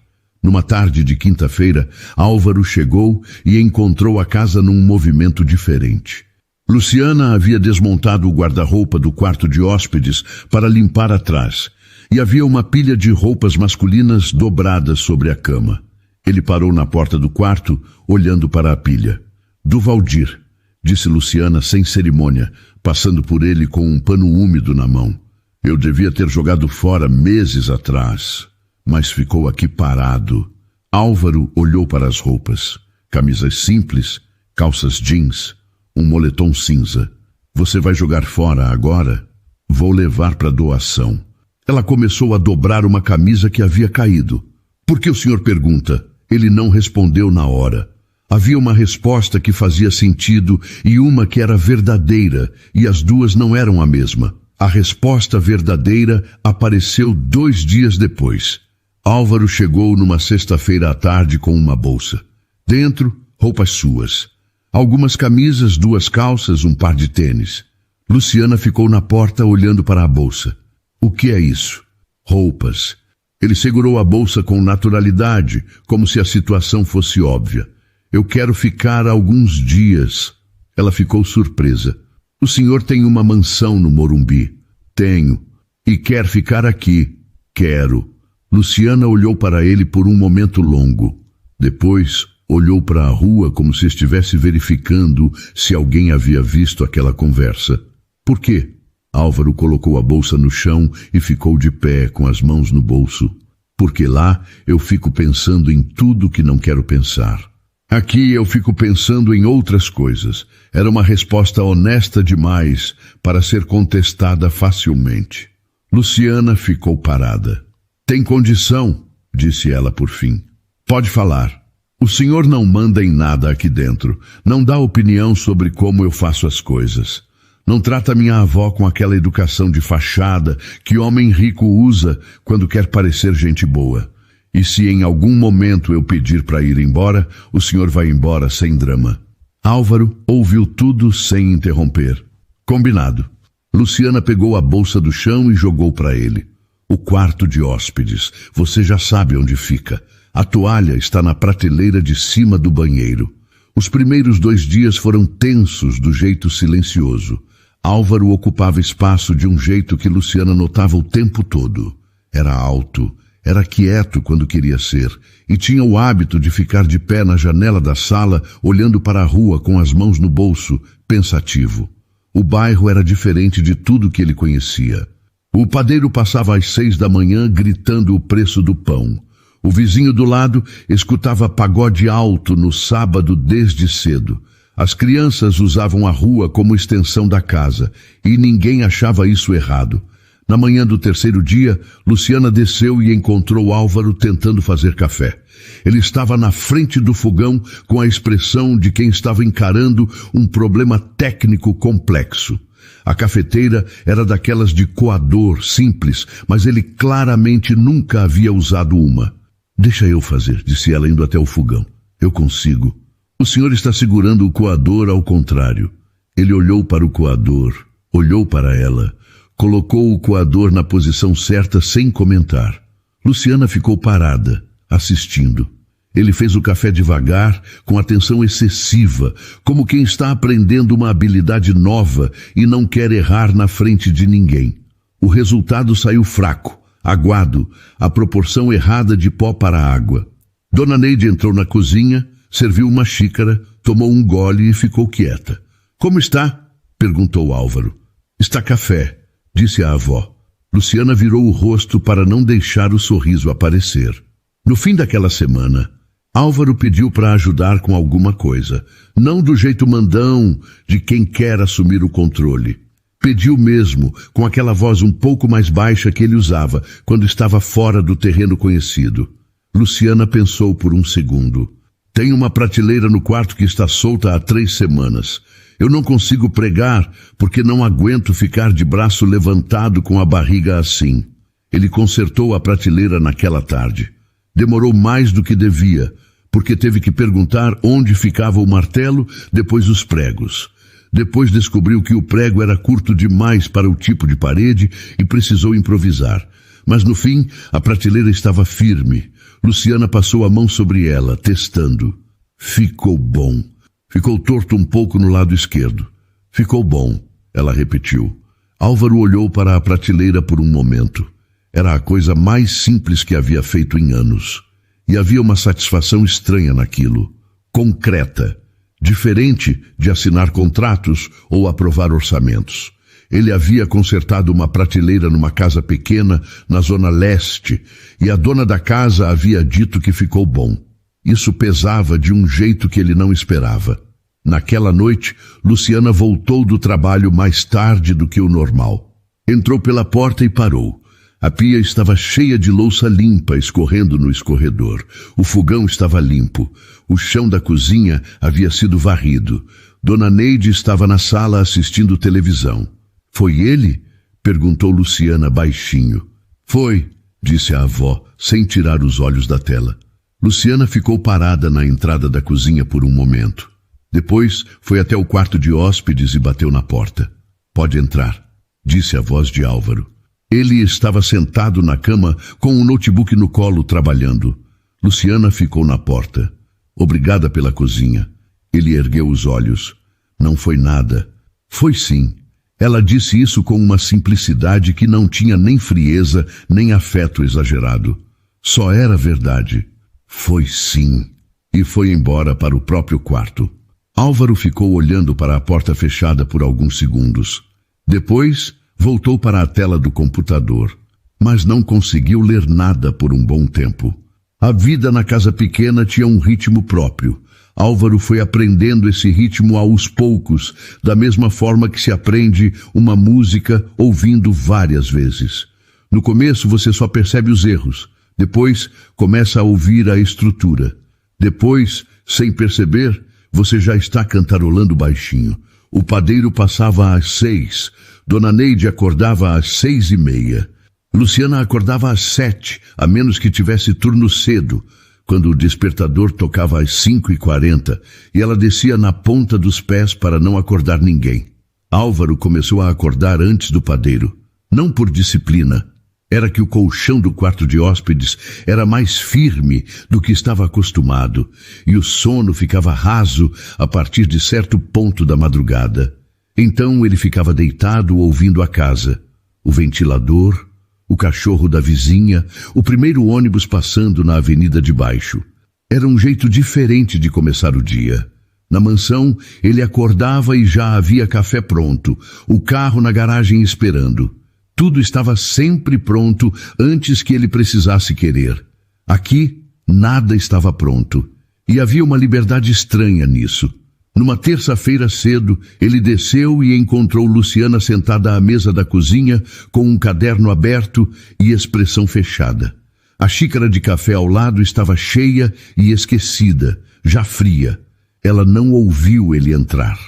Numa tarde de quinta-feira, Álvaro chegou e encontrou a casa num movimento diferente. Luciana havia desmontado o guarda-roupa do quarto de hóspedes para limpar atrás, e havia uma pilha de roupas masculinas dobradas sobre a cama. Ele parou na porta do quarto, olhando para a pilha. Do Valdir, disse Luciana sem cerimônia, passando por ele com um pano úmido na mão. Eu devia ter jogado fora meses atrás. Mas ficou aqui parado. Álvaro olhou para as roupas. Camisas simples, calças jeans, um moletom cinza. Você vai jogar fora agora? Vou levar para doação. Ela começou a dobrar uma camisa que havia caído. Por que o senhor pergunta? Ele não respondeu na hora. Havia uma resposta que fazia sentido e uma que era verdadeira, e as duas não eram a mesma. A resposta verdadeira apareceu 2 dias depois. Álvaro chegou numa sexta-feira à tarde com uma bolsa. Dentro, roupas suas. Algumas camisas, 2 calças, um par de tênis. Luciana ficou na porta olhando para a bolsa. O que é isso? Roupas. Ele segurou a bolsa com naturalidade, como se a situação fosse óbvia. Eu quero ficar alguns dias. Ela ficou surpresa. O senhor tem uma mansão no Morumbi. Tenho. E quer ficar aqui. Quero. Luciana olhou para ele por um momento longo. Depois, olhou para a rua como se estivesse verificando se alguém havia visto aquela conversa. Por quê? Álvaro colocou a bolsa no chão e ficou de pé com as mãos no bolso. Porque lá eu fico pensando em tudo que não quero pensar. Aqui eu fico pensando em outras coisas. Era uma resposta honesta demais para ser contestada facilmente. Luciana ficou parada. Tem condição, disse ela por fim. Pode falar. O senhor não manda em nada aqui dentro. Não dá opinião sobre como eu faço as coisas. Não trata minha avó com aquela educação de fachada que homem rico usa quando quer parecer gente boa. E se em algum momento eu pedir para ir embora, o senhor vai embora sem drama. Álvaro ouviu tudo sem interromper. Combinado. Luciana pegou a bolsa do chão e jogou para ele. O quarto de hóspedes. Você já sabe onde fica. A toalha está na prateleira de cima do banheiro. Os primeiros 2 dias foram tensos do jeito silencioso. Álvaro ocupava espaço de um jeito que Luciana notava o tempo todo. Era alto, era quieto quando queria ser, e tinha o hábito de ficar de pé na janela da sala, olhando para a rua com as mãos no bolso, pensativo. O bairro era diferente de tudo que ele conhecia. O padeiro passava às 6 da manhã gritando o preço do pão. O vizinho do lado escutava pagode alto no sábado desde cedo. As crianças usavam a rua como extensão da casa, e ninguém achava isso errado. Na manhã do 3º dia, Luciana desceu e encontrou Álvaro tentando fazer café. Ele estava na frente do fogão com a expressão de quem estava encarando um problema técnico complexo. A cafeteira era daquelas de coador, simples, mas ele claramente nunca havia usado uma. Deixa eu fazer, disse ela indo até o fogão. Eu consigo. O senhor está segurando o coador ao contrário. Ele olhou para o coador, olhou para ela, colocou o coador na posição certa sem comentar. Luciana ficou parada, assistindo. Ele fez o café devagar, com atenção excessiva, como quem está aprendendo uma habilidade nova e não quer errar na frente de ninguém. O resultado saiu fraco, aguado, a proporção errada de pó para a água. Dona Neide entrou na cozinha, serviu uma xícara, tomou um gole e ficou quieta. Como está? Perguntou Álvaro. Está café, disse a avó. Luciana virou o rosto para não deixar o sorriso aparecer. No fim daquela semana, Álvaro pediu para ajudar com alguma coisa, não do jeito mandão de quem quer assumir o controle. Pediu mesmo, com aquela voz um pouco mais baixa que ele usava quando estava fora do terreno conhecido. Luciana pensou por um segundo. Tem uma prateleira no quarto que está solta há 3 semanas. Eu não consigo pregar porque não aguento ficar de braço levantado com a barriga assim. Ele consertou a prateleira naquela tarde. Demorou mais do que devia, porque teve que perguntar onde ficava o martelo, depois os pregos. Depois descobriu que o prego era curto demais para o tipo de parede e precisou improvisar. Mas no fim, a prateleira estava firme. Luciana passou a mão sobre ela, testando. Ficou bom. Ficou torto um pouco no lado esquerdo. Ficou bom, ela repetiu. Álvaro olhou para a prateleira por um momento. Era a coisa mais simples que havia feito em anos. E havia uma satisfação estranha naquilo. Concreta. Diferente de assinar contratos ou aprovar orçamentos. Ele havia consertado uma prateleira numa casa pequena na zona leste e a dona da casa havia dito que ficou bom. Isso pesava de um jeito que ele não esperava. Naquela noite, Luciana voltou do trabalho mais tarde do que o normal. Entrou pela porta e parou. A pia estava cheia de louça limpa escorrendo no escorredor. O fogão estava limpo. O chão da cozinha havia sido varrido. Dona Neide estava na sala assistindo televisão. Foi ele? Perguntou Luciana baixinho. Foi, disse a avó, sem tirar os olhos da tela. Luciana ficou parada na entrada da cozinha por um momento. Depois foi até o quarto de hóspedes e bateu na porta. Pode entrar, disse a voz de Álvaro. Ele estava sentado na cama com um notebook no colo trabalhando. Luciana ficou na porta. Obrigada pela cozinha. Ele ergueu os olhos. Não foi nada. Foi sim. Ela disse isso com uma simplicidade que não tinha nem frieza, nem afeto exagerado. Só era verdade. Foi sim. E foi embora para o próprio quarto. Álvaro ficou olhando para a porta fechada por alguns segundos. Depois, voltou para a tela do computador, mas não conseguiu ler nada por um bom tempo. A vida na casa pequena tinha um ritmo próprio. Álvaro foi aprendendo esse ritmo aos poucos, da mesma forma que se aprende uma música ouvindo várias vezes. No começo você só percebe os erros, depois começa a ouvir a estrutura. Depois, sem perceber, você já está cantarolando baixinho. O padeiro passava às 6, Dona Neide acordava às 6:30. Luciana acordava às 7, a menos que tivesse turno cedo, quando o despertador tocava às 5:40, e ela descia na ponta dos pés para não acordar ninguém. Álvaro começou a acordar antes do padeiro, não por disciplina. Era que o colchão do quarto de hóspedes era mais firme do que estava acostumado, e o sono ficava raso a partir de certo ponto da madrugada. Então ele ficava deitado ouvindo a casa, o ventilador, o cachorro da vizinha, o primeiro ônibus passando na avenida de baixo. Era um jeito diferente de começar o dia. Na mansão, ele acordava e já havia café pronto, o carro na garagem esperando. Tudo estava sempre pronto antes que ele precisasse querer. Aqui, nada estava pronto. E havia uma liberdade estranha nisso. Numa terça-feira cedo, ele desceu e encontrou Luciana sentada à mesa da cozinha com um caderno aberto e expressão fechada. A xícara de café ao lado estava cheia e esquecida, já fria. Ela não ouviu ele entrar.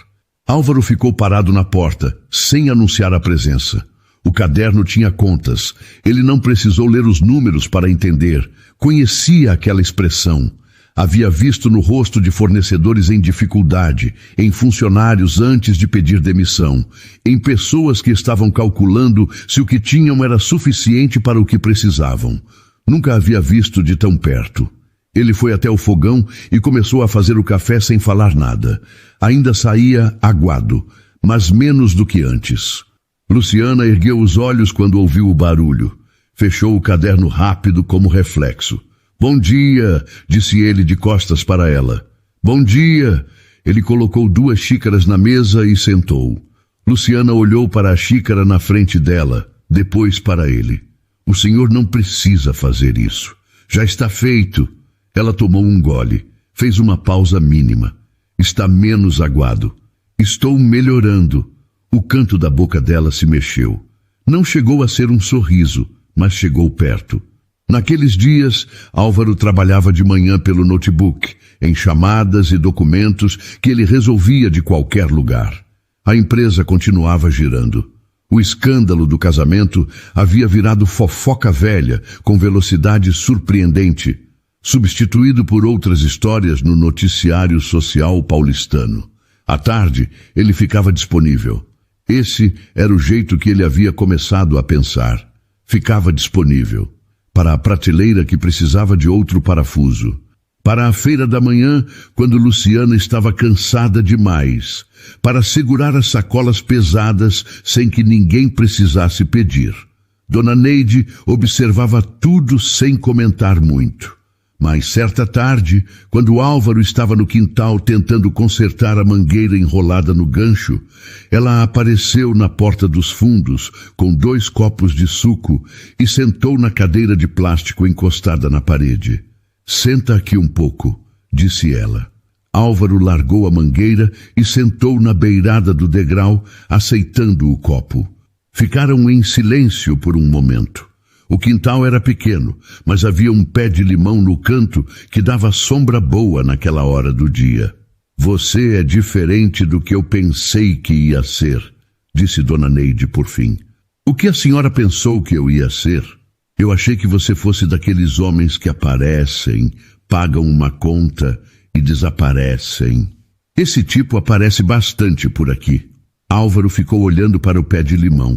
Álvaro ficou parado na porta, sem anunciar a presença. O caderno tinha contas. Ele não precisou ler os números para entender. Conhecia aquela expressão. Havia visto no rosto de fornecedores em dificuldade, em funcionários antes de pedir demissão, em pessoas que estavam calculando se o que tinham era suficiente para o que precisavam. Nunca havia visto de tão perto. Ele foi até o fogão e começou a fazer o café sem falar nada. Ainda saía aguado, mas menos do que antes. Luciana ergueu os olhos quando ouviu o barulho. Fechou o caderno rápido como reflexo. Bom dia, disse ele de costas para ela. Bom dia. Ele colocou 2 xícaras na mesa e sentou. Luciana olhou para a xícara na frente dela, depois para ele. O senhor não precisa fazer isso. Já está feito. Ela tomou um gole. Fez uma pausa mínima. Está menos aguado. Estou melhorando. O canto da boca dela se mexeu. Não chegou a ser um sorriso, mas chegou perto. Naqueles dias, Álvaro trabalhava de manhã pelo notebook, em chamadas e documentos que ele resolvia de qualquer lugar. A empresa continuava girando. O escândalo do casamento havia virado fofoca velha, com velocidade surpreendente, substituído por outras histórias no noticiário social paulistano. À tarde, ele ficava disponível. Esse era o jeito que ele havia começado a pensar. Ficava disponível. Para a prateleira que precisava de outro parafuso. Para a feira da manhã, quando Luciana estava cansada demais. Para segurar as sacolas pesadas sem que ninguém precisasse pedir. Dona Neide observava tudo sem comentar muito. Mas certa tarde, quando Álvaro estava no quintal tentando consertar a mangueira enrolada no gancho, ela apareceu na porta dos fundos com 2 copos de suco e sentou na cadeira de plástico encostada na parede. Senta aqui um pouco, disse ela. Álvaro largou a mangueira e sentou na beirada do degrau, aceitando o copo. Ficaram em silêncio por um momento. O quintal era pequeno, mas havia um pé de limão no canto que dava sombra boa naquela hora do dia. Você é diferente do que eu pensei que ia ser, disse Dona Neide por fim. O que a senhora pensou que eu ia ser? Eu achei que você fosse daqueles homens que aparecem, pagam uma conta e desaparecem. Esse tipo aparece bastante por aqui. Álvaro ficou olhando para o pé de limão.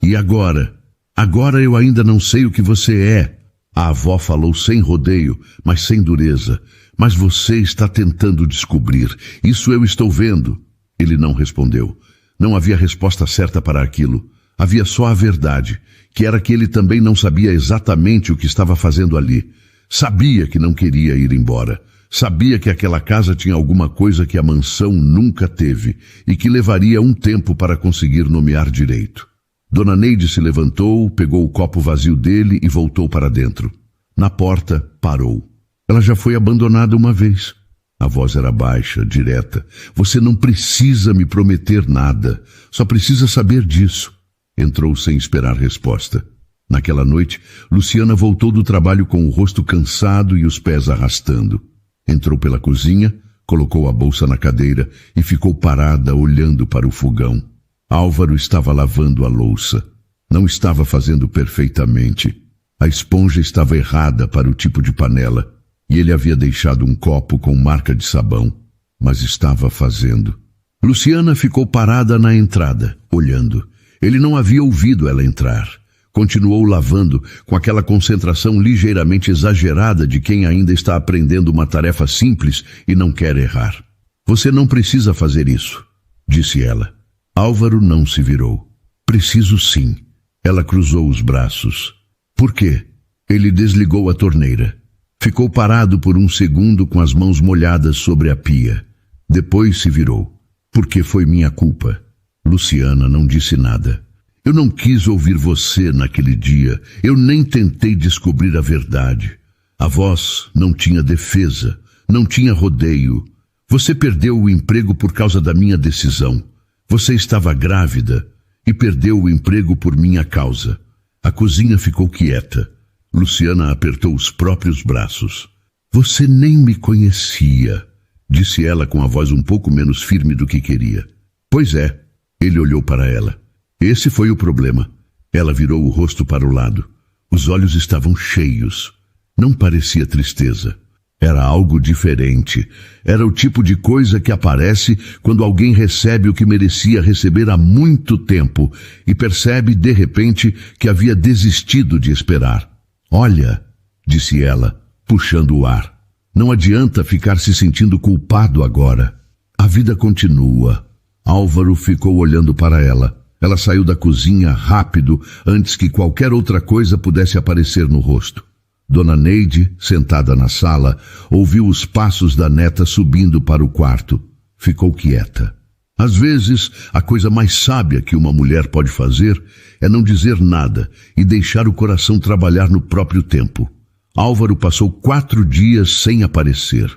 E agora? Agora eu ainda não sei o que você é. A avó falou sem rodeio, mas sem dureza. Mas você está tentando descobrir. Isso eu estou vendo. Ele não respondeu. Não havia resposta certa para aquilo. Havia só a verdade, que era que ele também não sabia exatamente o que estava fazendo ali. Sabia que não queria ir embora. Sabia que aquela casa tinha alguma coisa que a mansão nunca teve e que levaria um tempo para conseguir nomear direito. Dona Neide se levantou, pegou o copo vazio dele e voltou para dentro. Na porta, parou. Ela já foi abandonada uma vez. A voz era baixa, direta. Você não precisa me prometer nada. Só precisa saber disso. Entrou sem esperar resposta. Naquela noite, Luciana voltou do trabalho com o rosto cansado e os pés arrastando. Entrou pela cozinha, colocou a bolsa na cadeira e ficou parada olhando para o fogão. Álvaro estava lavando a louça. Não estava fazendo perfeitamente. A esponja estava errada para o tipo de panela e ele havia deixado um copo com marca de sabão, mas estava fazendo. Luciana ficou parada na entrada, olhando. Ele não havia ouvido ela entrar. Continuou lavando com aquela concentração ligeiramente exagerada de quem ainda está aprendendo uma tarefa simples e não quer errar. Você não precisa fazer isso, disse ela. Álvaro não se virou. Preciso sim. Ela cruzou os braços. Por quê? Ele desligou a torneira. Ficou parado por um segundo com as mãos molhadas sobre a pia. Depois se virou. Porque foi minha culpa. Luciana não disse nada. Eu não quis ouvir você naquele dia. Eu nem tentei descobrir a verdade. A voz não tinha defesa, não tinha rodeio. Você perdeu o emprego por causa da minha decisão. Você estava grávida e perdeu o emprego por minha causa. A cozinha ficou quieta. Luciana apertou os próprios braços. Você nem me conhecia, disse ela com a voz um pouco menos firme do que queria. Pois é, ele olhou para ela. Esse foi o problema. Ela virou o rosto para o lado. Os olhos estavam cheios. Não parecia tristeza. Era algo diferente. Era o tipo de coisa que aparece quando alguém recebe o que merecia receber há muito tempo e percebe, de repente, que havia desistido de esperar. Olha, disse ela, puxando o ar. Não adianta ficar se sentindo culpado agora. A vida continua. Álvaro ficou olhando para ela. Ela saiu da cozinha rápido, antes que qualquer outra coisa pudesse aparecer no rosto. Dona Neide, sentada na sala, ouviu os passos da neta subindo para o quarto. Ficou quieta. Às vezes, a coisa mais sábia que uma mulher pode fazer é não dizer nada e deixar o coração trabalhar no próprio tempo. Álvaro passou 4 dias sem aparecer.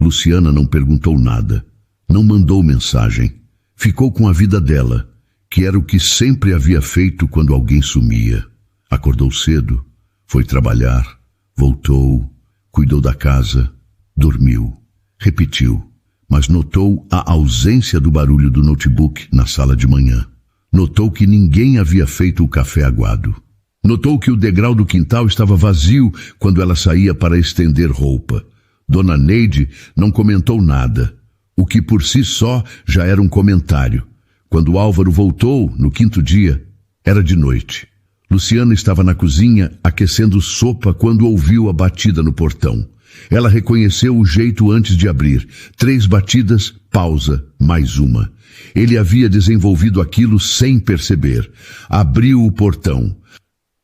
Luciana não perguntou nada. Não mandou mensagem. Ficou com a vida dela, que era o que sempre havia feito quando alguém sumia. Acordou cedo, foi trabalhar, voltou, cuidou da casa, dormiu, repetiu, mas notou a ausência do barulho do notebook na sala de manhã. Notou que ninguém havia feito o café aguado. Notou que o degrau do quintal estava vazio quando ela saía para estender roupa. Dona Neide não comentou nada, o que por si só já era um comentário. Quando Álvaro voltou, no 5º dia, era de noite. Luciana estava na cozinha, aquecendo sopa quando ouviu a batida no portão. Ela reconheceu o jeito antes de abrir. 3 batidas, pausa, mais uma. Ele havia desenvolvido aquilo sem perceber. Abriu o portão.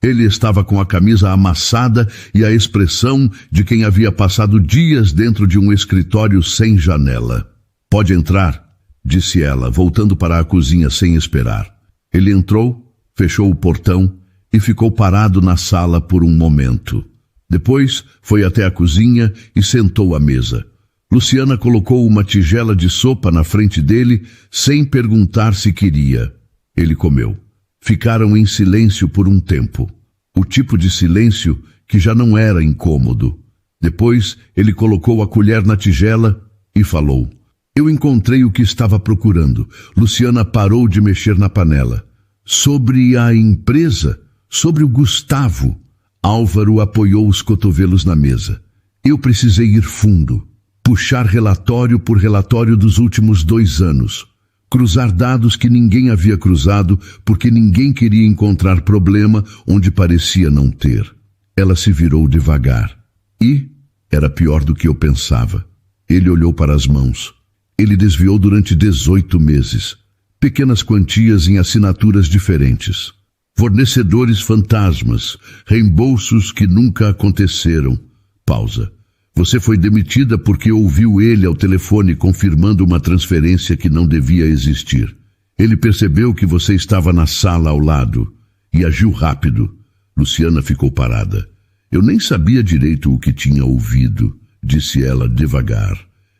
Ele estava com a camisa amassada e a expressão de quem havia passado dias dentro de um escritório sem janela. Pode entrar, disse ela, voltando para a cozinha sem esperar. Ele entrou, fechou o portão e ficou parado na sala por um momento. Depois foi até a cozinha e sentou à mesa. Luciana colocou uma tigela de sopa na frente dele, sem perguntar se queria. Ele comeu. Ficaram em silêncio por um tempo. O tipo de silêncio que já não era incômodo. Depois ele colocou a colher na tigela e falou. Eu encontrei o que estava procurando. Luciana parou de mexer na panela. Sobre a empresa, sobre o Gustavo. Álvaro apoiou os cotovelos na mesa. Eu precisei ir fundo, puxar relatório por relatório dos últimos 2 anos, cruzar dados que ninguém havia cruzado porque ninguém queria encontrar problema onde parecia não ter. Ela se virou devagar. E era pior do que eu pensava. Ele olhou para as mãos. Ele desviou durante 18 meses. Pequenas quantias em assinaturas diferentes. Fornecedores fantasmas, reembolsos que nunca aconteceram. Pausa. Você foi demitida porque ouviu ele ao telefone confirmando uma transferência que não devia existir. Ele percebeu que você estava na sala ao lado e agiu rápido. Luciana ficou parada. Eu nem sabia direito o que tinha ouvido, disse ela devagar.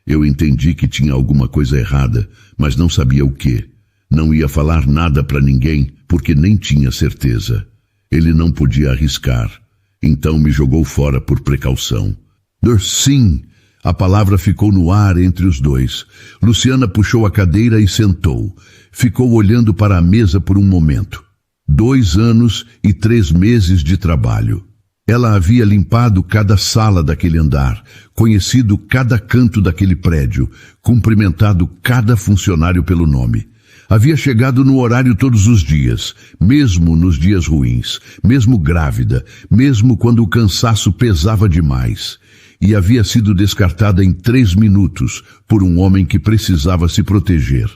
Eu entendi que tinha alguma coisa errada, mas não sabia o quê. Não ia falar nada para ninguém, porque nem tinha certeza. Ele não podia arriscar. Então me jogou fora por precaução. Sim, A palavra ficou no ar entre os dois. Luciana puxou a cadeira e sentou. Ficou olhando para a mesa por um momento. 2 anos e 3 meses de trabalho. Ela havia limpado cada sala daquele andar, conhecido cada canto daquele prédio, cumprimentado cada funcionário pelo nome. Havia chegado no horário todos os dias, mesmo nos dias ruins, mesmo grávida, mesmo quando o cansaço pesava demais. E havia sido descartada em 3 minutos por um homem que precisava se proteger.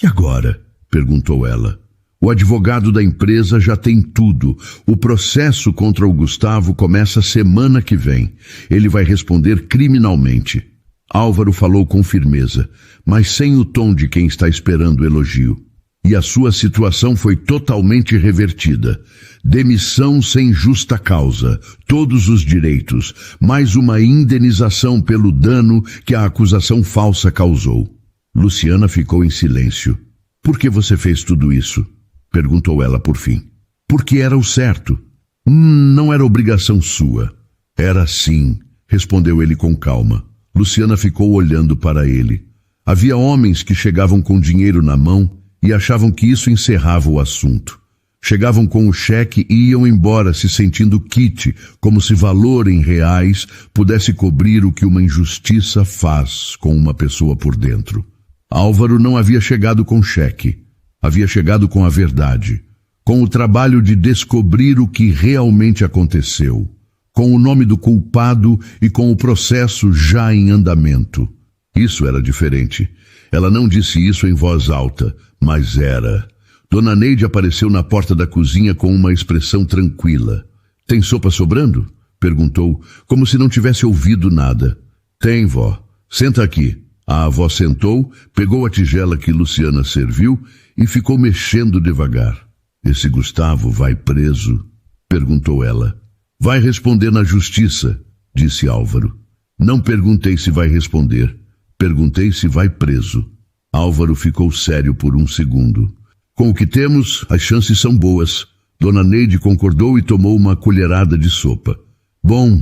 E agora? Perguntou ela. O advogado da empresa já tem tudo. O processo contra o Gustavo começa semana que vem. Ele vai responder criminalmente. Álvaro falou com firmeza, mas sem o tom de quem está esperando o elogio. E a sua situação foi totalmente revertida. Demissão sem justa causa, todos os direitos, mais uma indenização pelo dano que a acusação falsa causou. Luciana ficou em silêncio. Por que você fez tudo isso? Perguntou ela por fim. Porque era o certo. Não era obrigação sua. Era sim, respondeu ele com calma. Luciana ficou olhando para ele. Havia homens que chegavam com dinheiro na mão e achavam que isso encerrava o assunto. Chegavam com o cheque e iam embora se sentindo quite, como se valor em reais pudesse cobrir o que uma injustiça faz com uma pessoa por dentro. Álvaro não havia chegado com cheque. Havia chegado com a verdade, com o trabalho de descobrir o que realmente aconteceu, com o nome do culpado e com o processo já em andamento. Isso era diferente. Ela não disse isso em voz alta, mas era. Dona Neide apareceu na porta da cozinha com uma expressão tranquila. Tem sopa sobrando? Perguntou, como se não tivesse ouvido nada. Tem, vó. Senta aqui. A avó sentou, pegou a tigela que Luciana serviu e ficou mexendo devagar. Esse Gustavo vai preso? Perguntou ela. Vai responder na justiça, disse Álvaro. Não perguntei se vai responder. Perguntei se vai preso. Álvaro ficou sério por um segundo. Com o que temos, as chances são boas. Dona Neide concordou e tomou uma colherada de sopa. Bom,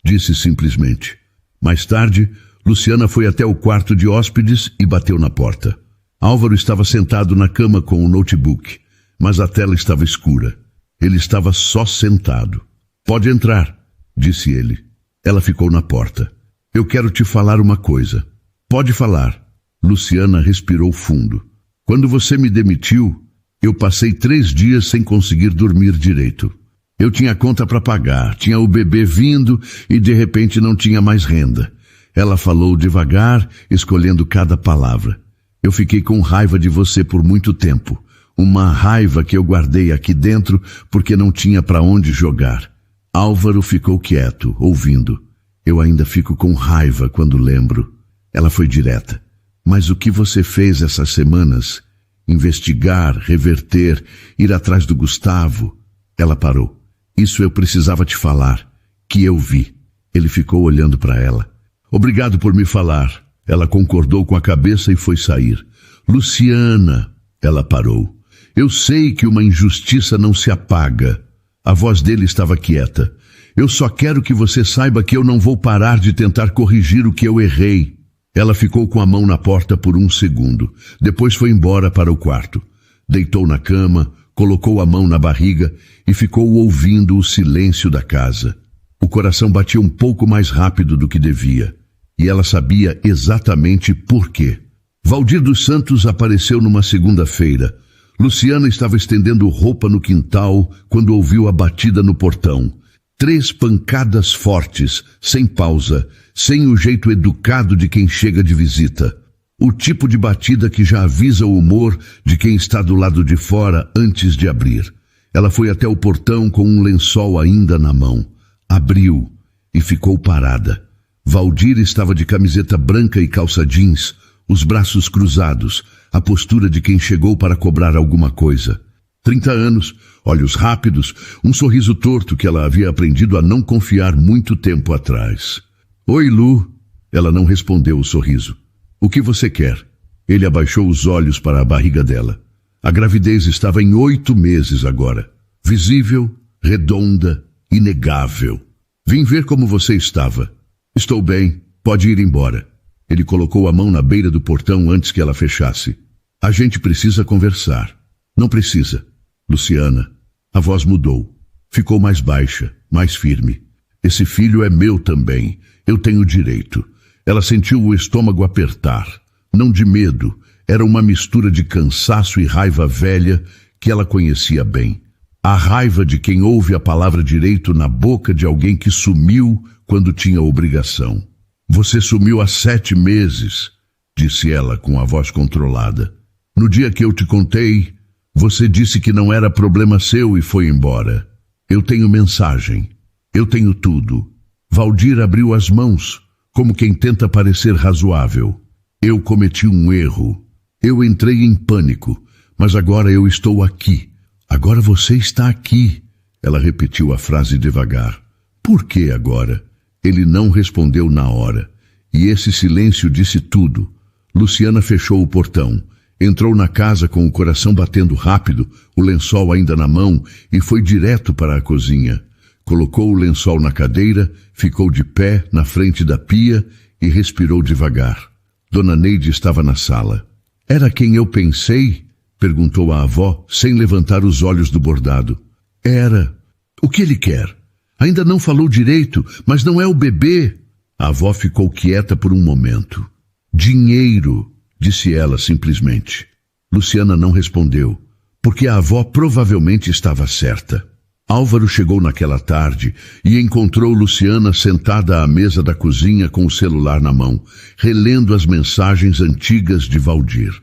disse simplesmente. Mais tarde, Luciana foi até o quarto de hóspedes e bateu na porta. Álvaro estava sentado na cama com o notebook, mas a tela estava escura. Ele estava só sentado. Pode entrar, disse ele. Ela ficou na porta. Eu quero te falar uma coisa. Pode falar. Luciana respirou fundo. Quando você me demitiu, eu passei 3 dias sem conseguir dormir direito. Eu tinha conta para pagar, tinha o bebê vindo e de repente não tinha mais renda. Ela falou devagar, escolhendo cada palavra. Eu fiquei com raiva de você por muito tempo. Uma raiva que eu guardei aqui dentro porque não tinha para onde jogar. Álvaro ficou quieto, ouvindo. Eu ainda fico com raiva quando lembro. Ela foi direta. Mas o que você fez essas semanas? Investigar, reverter, ir atrás do Gustavo. Ela parou. Isso eu precisava te falar. Que eu vi. Ele ficou olhando para ela. Obrigado por me falar. Ela concordou com a cabeça e foi sair. Luciana. Ela parou. Eu sei que uma injustiça não se apaga. A voz dele estava quieta. Eu só quero que você saiba que eu não vou parar de tentar corrigir o que eu errei. Ela ficou com a mão na porta por um segundo. Depois foi embora para o quarto. Deitou na cama, colocou a mão na barriga e ficou ouvindo o silêncio da casa. O coração batia um pouco mais rápido do que devia. E ela sabia exatamente por quê. Valdir dos Santos apareceu numa segunda-feira. Luciana estava estendendo roupa no quintal quando ouviu a batida no portão. 3 pancadas fortes, sem pausa, sem o jeito educado de quem chega de visita. O tipo de batida que já avisa o humor de quem está do lado de fora antes de abrir. Ela foi até o portão com um lençol ainda na mão. Abriu e ficou parada. Valdir estava de camiseta branca e calça jeans, os braços cruzados, a postura de quem chegou para cobrar alguma coisa. 30 anos, olhos rápidos, um sorriso torto que ela havia aprendido a não confiar muito tempo atrás. Oi, Lu. Ela não respondeu o sorriso. O que você quer? Ele abaixou os olhos para a barriga dela. A gravidez estava em 8 meses agora. Visível, redonda, inegável. Vim ver como você estava. Estou bem. Pode ir embora. Ele colocou a mão na beira do portão antes que ela fechasse. A gente precisa conversar. Não precisa. Luciana. A voz mudou. Ficou mais baixa, mais firme. Esse filho é meu também. Eu tenho direito. Ela sentiu o estômago apertar. Não de medo. Era uma mistura de cansaço e raiva velha que ela conhecia bem. A raiva de quem ouve a palavra direito na boca de alguém que sumiu quando tinha obrigação. Você sumiu há 7 meses, disse ela com a voz controlada. No dia que eu te contei, você disse que não era problema seu e foi embora. Eu tenho mensagem. Eu tenho tudo. Valdir abriu as mãos, como quem tenta parecer razoável. Eu cometi um erro. Eu entrei em pânico, mas agora eu estou aqui. Agora você está aqui. Ela repetiu a frase devagar. Por que agora? Ele não respondeu na hora. E esse silêncio disse tudo. Luciana fechou o portão. Entrou na casa com o coração batendo rápido, o lençol ainda na mão, e foi direto para a cozinha. Colocou o lençol na cadeira, ficou de pé na frente da pia e respirou devagar. Dona Neide estava na sala. Era quem eu pensei? Perguntou a avó, sem levantar os olhos do bordado. Era. O que ele quer? Ainda não falou direito, mas não é o bebê. A avó ficou quieta por um momento. Dinheiro, disse ela simplesmente. Luciana não respondeu, porque a avó provavelmente estava certa. Álvaro chegou naquela tarde e encontrou Luciana sentada à mesa da cozinha com o celular na mão, relendo as mensagens antigas de Valdir.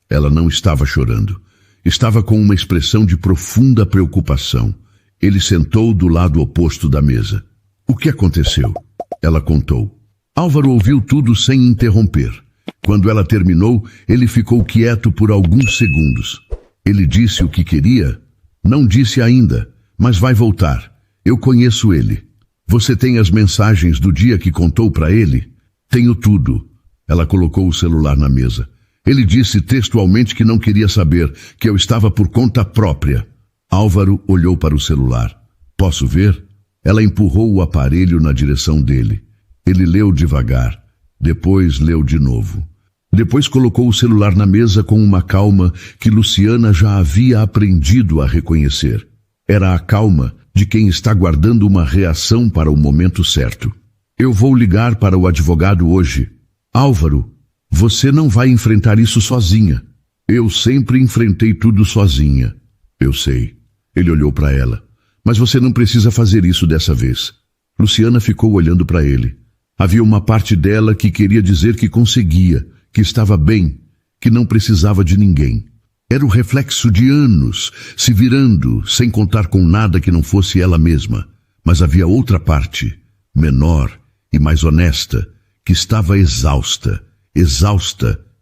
Ela não estava chorando. Estava com uma expressão de profunda preocupação. Ele sentou do lado oposto da mesa. O que aconteceu? Ela contou. Álvaro ouviu tudo sem interromper. Quando ela terminou, ele ficou quieto por alguns segundos. Ele disse o que queria? Não disse ainda, mas vai voltar. Eu conheço ele. Você tem as mensagens do dia que contou para ele? Tenho tudo. Ela colocou o celular na mesa. Ele disse textualmente que não queria saber, que eu estava por conta própria. Álvaro olhou para o celular. Posso ver? Ela empurrou o aparelho na direção dele. Ele leu devagar. Depois leu de novo. Depois colocou o celular na mesa com uma calma que Luciana já havia aprendido a reconhecer. Era a calma de quem está guardando uma reação para o momento certo. Eu vou ligar para o advogado hoje. Álvaro, você não vai enfrentar isso sozinha. Eu sempre enfrentei tudo sozinha. Eu sei. Ele olhou para ela. Mas você não precisa fazer isso dessa vez. Luciana ficou olhando para ele. Havia uma parte dela que queria dizer que conseguia, que estava bem, que não precisava de ninguém. Era o reflexo de anos, se virando, sem contar com nada que não fosse ela mesma. Mas havia outra parte, menor e mais honesta, que estava exausta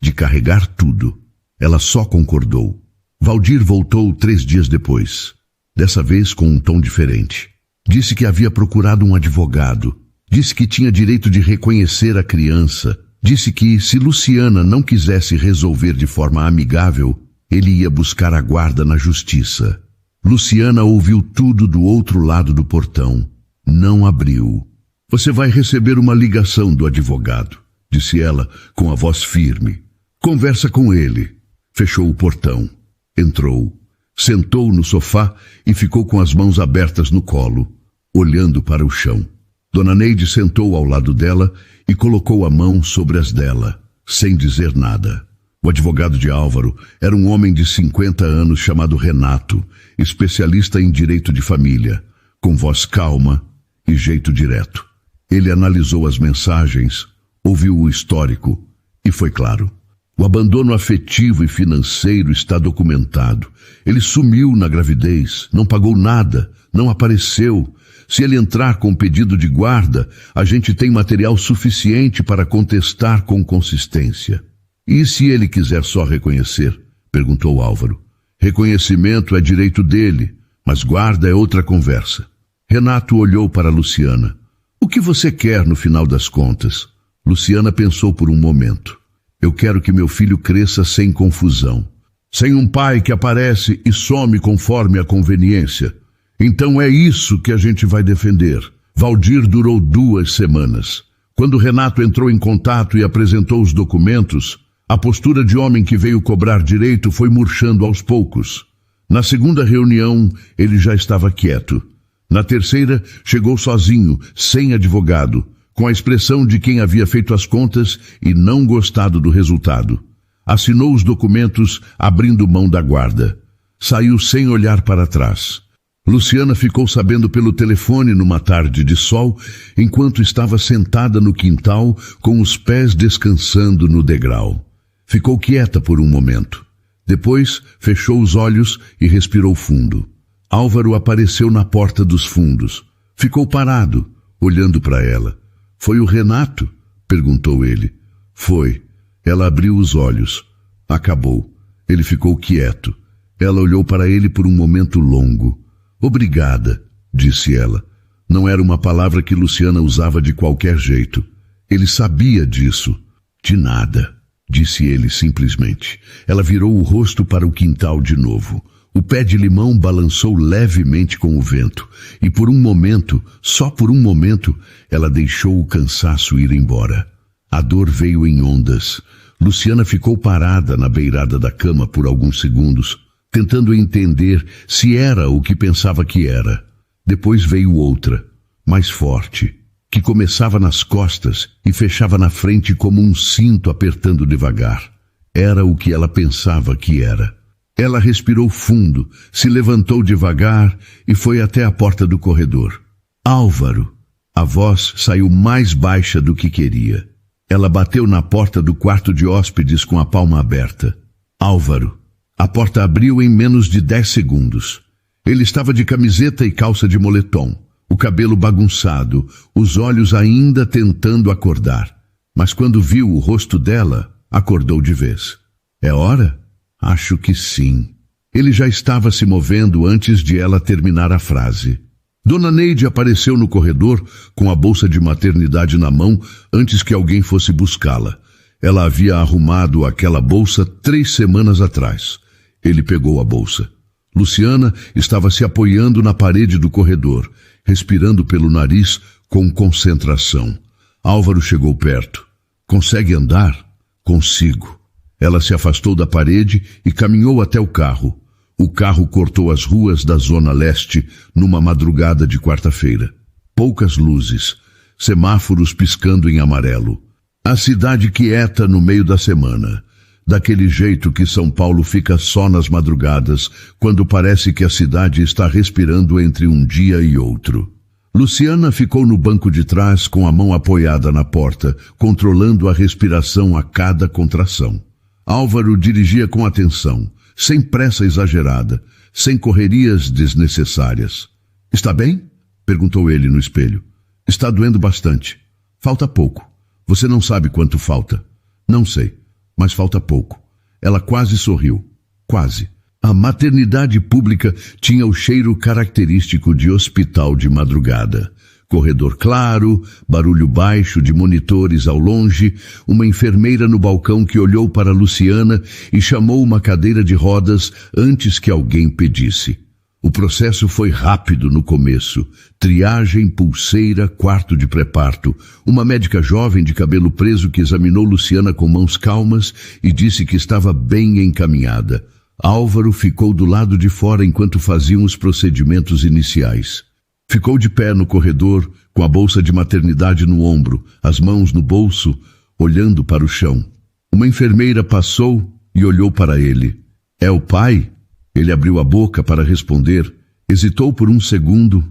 de carregar tudo. Ela só concordou. Valdir voltou 3 dias depois, dessa vez com um tom diferente. Disse que havia procurado um advogado. Disse que tinha direito de reconhecer a criança. Disse que, se Luciana não quisesse resolver de forma amigável, ele ia buscar a guarda na justiça. Luciana ouviu tudo do outro lado do portão. Não abriu. Você vai receber uma ligação do advogado, disse ela com a voz firme. Conversa com ele. Fechou o portão. Entrou. Sentou no sofá e ficou com as mãos abertas no colo, olhando para o chão. Dona Neide sentou ao lado dela e colocou a mão sobre as dela, sem dizer nada. O advogado de Álvaro era um homem de 50 anos chamado Renato, especialista em direito de família, com voz calma e jeito direto. Ele analisou as mensagens, ouviu o histórico e foi claro. O abandono afetivo e financeiro está documentado. Ele sumiu na gravidez, não pagou nada, não apareceu. Se ele entrar com pedido de guarda, a gente tem material suficiente para contestar com consistência. E se ele quiser só reconhecer? Perguntou Álvaro. Reconhecimento é direito dele, mas guarda é outra conversa. Renato olhou para Luciana. O que você quer no final das contas? Luciana pensou por um momento. Eu quero que meu filho cresça sem confusão. Sem um pai que aparece e some conforme a conveniência. Então é isso que a gente vai defender. Valdir durou 2 semanas. Quando Renato entrou em contato e apresentou os documentos, a postura de homem que veio cobrar direito foi murchando aos poucos. Na segunda reunião, ele já estava quieto. Na terceira, chegou sozinho, sem advogado, com a expressão de quem havia feito as contas e não gostado do resultado. Assinou os documentos, abrindo mão da guarda. Saiu sem olhar para trás. Luciana ficou sabendo pelo telefone numa tarde de sol, enquanto estava sentada no quintal, com os pés descansando no degrau. Ficou quieta por um momento. Depois, fechou os olhos e respirou fundo. Álvaro apareceu na porta dos fundos. Ficou parado, olhando para ela. "Foi o Renato?" perguntou ele. "Foi." Ela abriu os olhos. Acabou. Ele ficou quieto. Ela olhou para ele por um momento longo. "Obrigada", disse ela. Não era uma palavra que Luciana usava de qualquer jeito. Ele sabia disso. "De nada", disse ele simplesmente. Ela virou o rosto para o quintal de novo. O pé de limão balançou levemente com o vento, e por um momento, só por um momento, ela deixou o cansaço ir embora. A dor veio em ondas. Luciana ficou parada na beirada da cama por alguns segundos, tentando entender se era o que pensava que era. Depois veio outra, mais forte, que começava nas costas e fechava na frente como um cinto apertando devagar. Era o que ela pensava que era. Ela respirou fundo, se levantou devagar e foi até a porta do corredor. "Álvaro!" A voz saiu mais baixa do que queria. Ela bateu na porta do quarto de hóspedes com a palma aberta. "Álvaro!" A porta abriu em menos de 10 segundos. Ele estava de camiseta e calça de moletom, o cabelo bagunçado, os olhos ainda tentando acordar. Mas quando viu o rosto dela, acordou de vez. "É hora?" "Acho que sim." Ele já estava se movendo antes de ela terminar a frase. Dona Neide apareceu no corredor com a bolsa de maternidade na mão antes que alguém fosse buscá-la. Ela havia arrumado aquela bolsa 3 semanas atrás. Ele pegou a bolsa. Luciana estava se apoiando na parede do corredor, respirando pelo nariz com concentração. Álvaro chegou perto. "Consegue andar?" "Consigo." Ela se afastou da parede e caminhou até o carro. O carro cortou as ruas da Zona Leste numa madrugada de quarta-feira. Poucas luzes, semáforos piscando em amarelo. A cidade quieta no meio da semana. Daquele jeito que São Paulo fica só nas madrugadas, quando parece que a cidade está respirando entre um dia e outro. Luciana ficou no banco de trás com a mão apoiada na porta, controlando a respiração a cada contração. Álvaro dirigia com atenção, sem pressa exagerada, sem correrias desnecessárias. "Está bem?" perguntou ele no espelho. "Está doendo bastante. Falta pouco. Você não sabe quanto falta." "Não sei, mas falta pouco." Ela quase sorriu. Quase. A maternidade pública tinha o cheiro característico de hospital de madrugada. Corredor claro, barulho baixo de monitores ao longe, uma enfermeira no balcão que olhou para Luciana e chamou uma cadeira de rodas antes que alguém pedisse. O processo foi rápido no começo. Triagem, pulseira, quarto de pré-parto. Uma médica jovem de cabelo preso que examinou Luciana com mãos calmas e disse que estava bem encaminhada. Álvaro ficou do lado de fora enquanto faziam os procedimentos iniciais. Ficou de pé no corredor, com a bolsa de maternidade no ombro, as mãos no bolso, olhando para o chão. Uma enfermeira passou e olhou para ele. "É o pai?" Ele abriu a boca para responder, hesitou por um segundo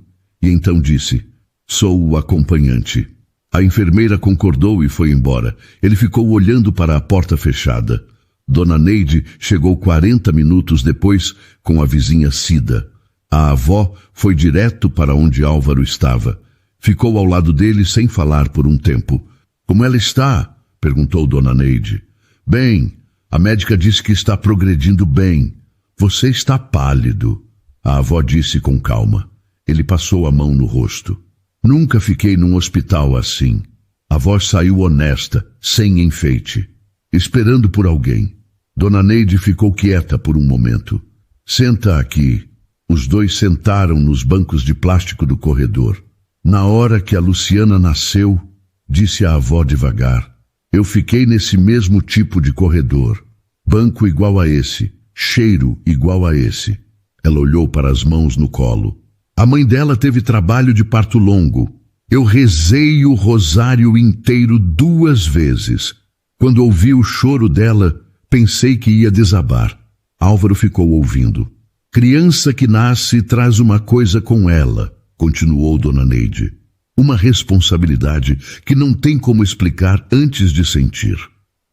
e então disse: "Sou o acompanhante." A enfermeira concordou e foi embora. Ele ficou olhando para a porta fechada. Dona Neide chegou 40 minutos depois com a vizinha Cida. A avó foi direto para onde Álvaro estava. Ficou ao lado dele sem falar por um tempo. "Como ela está?" perguntou Dona Neide. "Bem, a médica disse que está progredindo bem. Você está pálido." A avó disse com calma. Ele passou a mão no rosto. "Nunca fiquei num hospital assim." A voz saiu honesta, sem enfeite. "Esperando por alguém." Dona Neide ficou quieta por um momento. "Senta aqui." Os dois sentaram nos bancos de plástico do corredor. "Na hora que a Luciana nasceu, disse a avó devagar. Eu fiquei nesse mesmo tipo de corredor. Banco igual a esse, cheiro igual a esse. Ela olhou para as mãos no colo. A mãe dela teve trabalho de parto longo. Eu rezei o rosário inteiro 2 vezes. Quando ouvi o choro dela, pensei que ia desabar. Álvaro ficou ouvindo. Criança que nasce traz uma coisa com ela, continuou Dona Neide. Uma responsabilidade que não tem como explicar antes de sentir.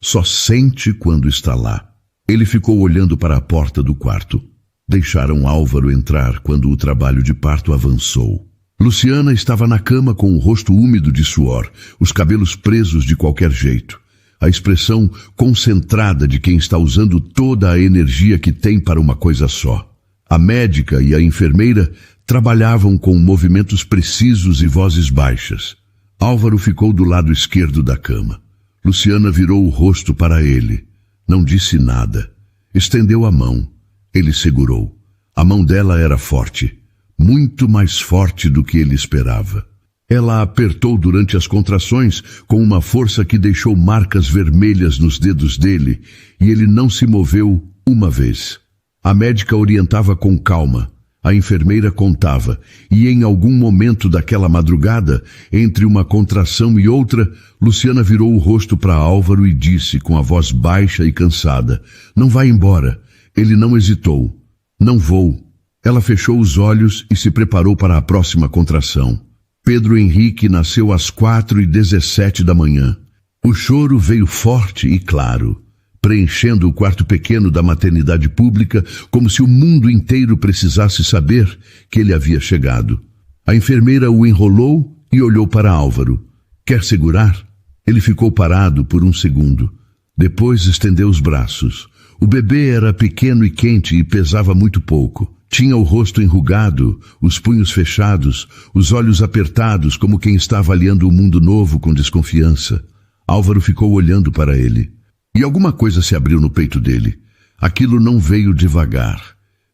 Só sente quando está lá. Ele ficou olhando para a porta do quarto. Deixaram Álvaro entrar quando o trabalho de parto avançou. Luciana estava na cama com o rosto úmido de suor, os cabelos presos de qualquer jeito. A expressão concentrada de quem está usando toda a energia que tem para uma coisa só. A médica e a enfermeira trabalhavam com movimentos precisos e vozes baixas. Álvaro ficou do lado esquerdo da cama. Luciana virou o rosto para ele. Não disse nada. Estendeu a mão. Ele segurou. A mão dela era forte. Muito mais forte do que ele esperava. Ela a apertou durante as contrações com uma força que deixou marcas vermelhas nos dedos dele e ele não se moveu uma vez. A médica orientava com calma. A enfermeira contava, e em algum momento daquela madrugada, entre uma contração e outra, Luciana virou o rosto para Álvaro e disse com a voz baixa e cansada, não vai embora. Ele não hesitou. Não vou. Ela fechou os olhos e se preparou para a próxima contração. Pedro Henrique nasceu às 4h17 da manhã. O choro veio forte e claro, preenchendo o quarto pequeno da maternidade pública, como se o mundo inteiro precisasse saber que ele havia chegado. A enfermeira o enrolou e olhou para Álvaro. Quer segurar? Ele ficou parado por um segundo. Depois estendeu os braços. O bebê era pequeno e quente e pesava muito pouco. Tinha o rosto enrugado, os punhos fechados, os olhos apertados como quem está avaliando o mundo novo com desconfiança. Álvaro ficou olhando para ele. E alguma coisa se abriu no peito dele. Aquilo não veio devagar.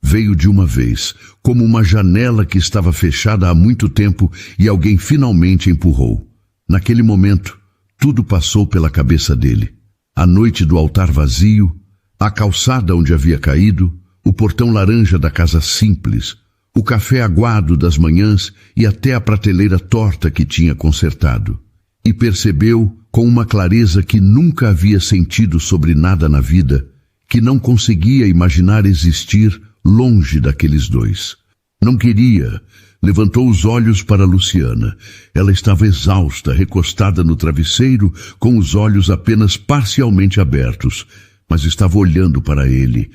Veio de uma vez, como uma janela que estava fechada há muito tempo e alguém finalmente empurrou. Naquele momento, tudo passou pela cabeça dele. A noite do altar vazio, a calçada onde havia caído, o portão laranja da casa simples, o café aguado das manhãs e até a prateleira torta que tinha consertado. E percebeu, com uma clareza que nunca havia sentido sobre nada na vida, que não conseguia imaginar existir longe daqueles dois. Não queria. Levantou os olhos para Luciana. Ela estava exausta, recostada no travesseiro, com os olhos apenas parcialmente abertos, mas estava olhando para ele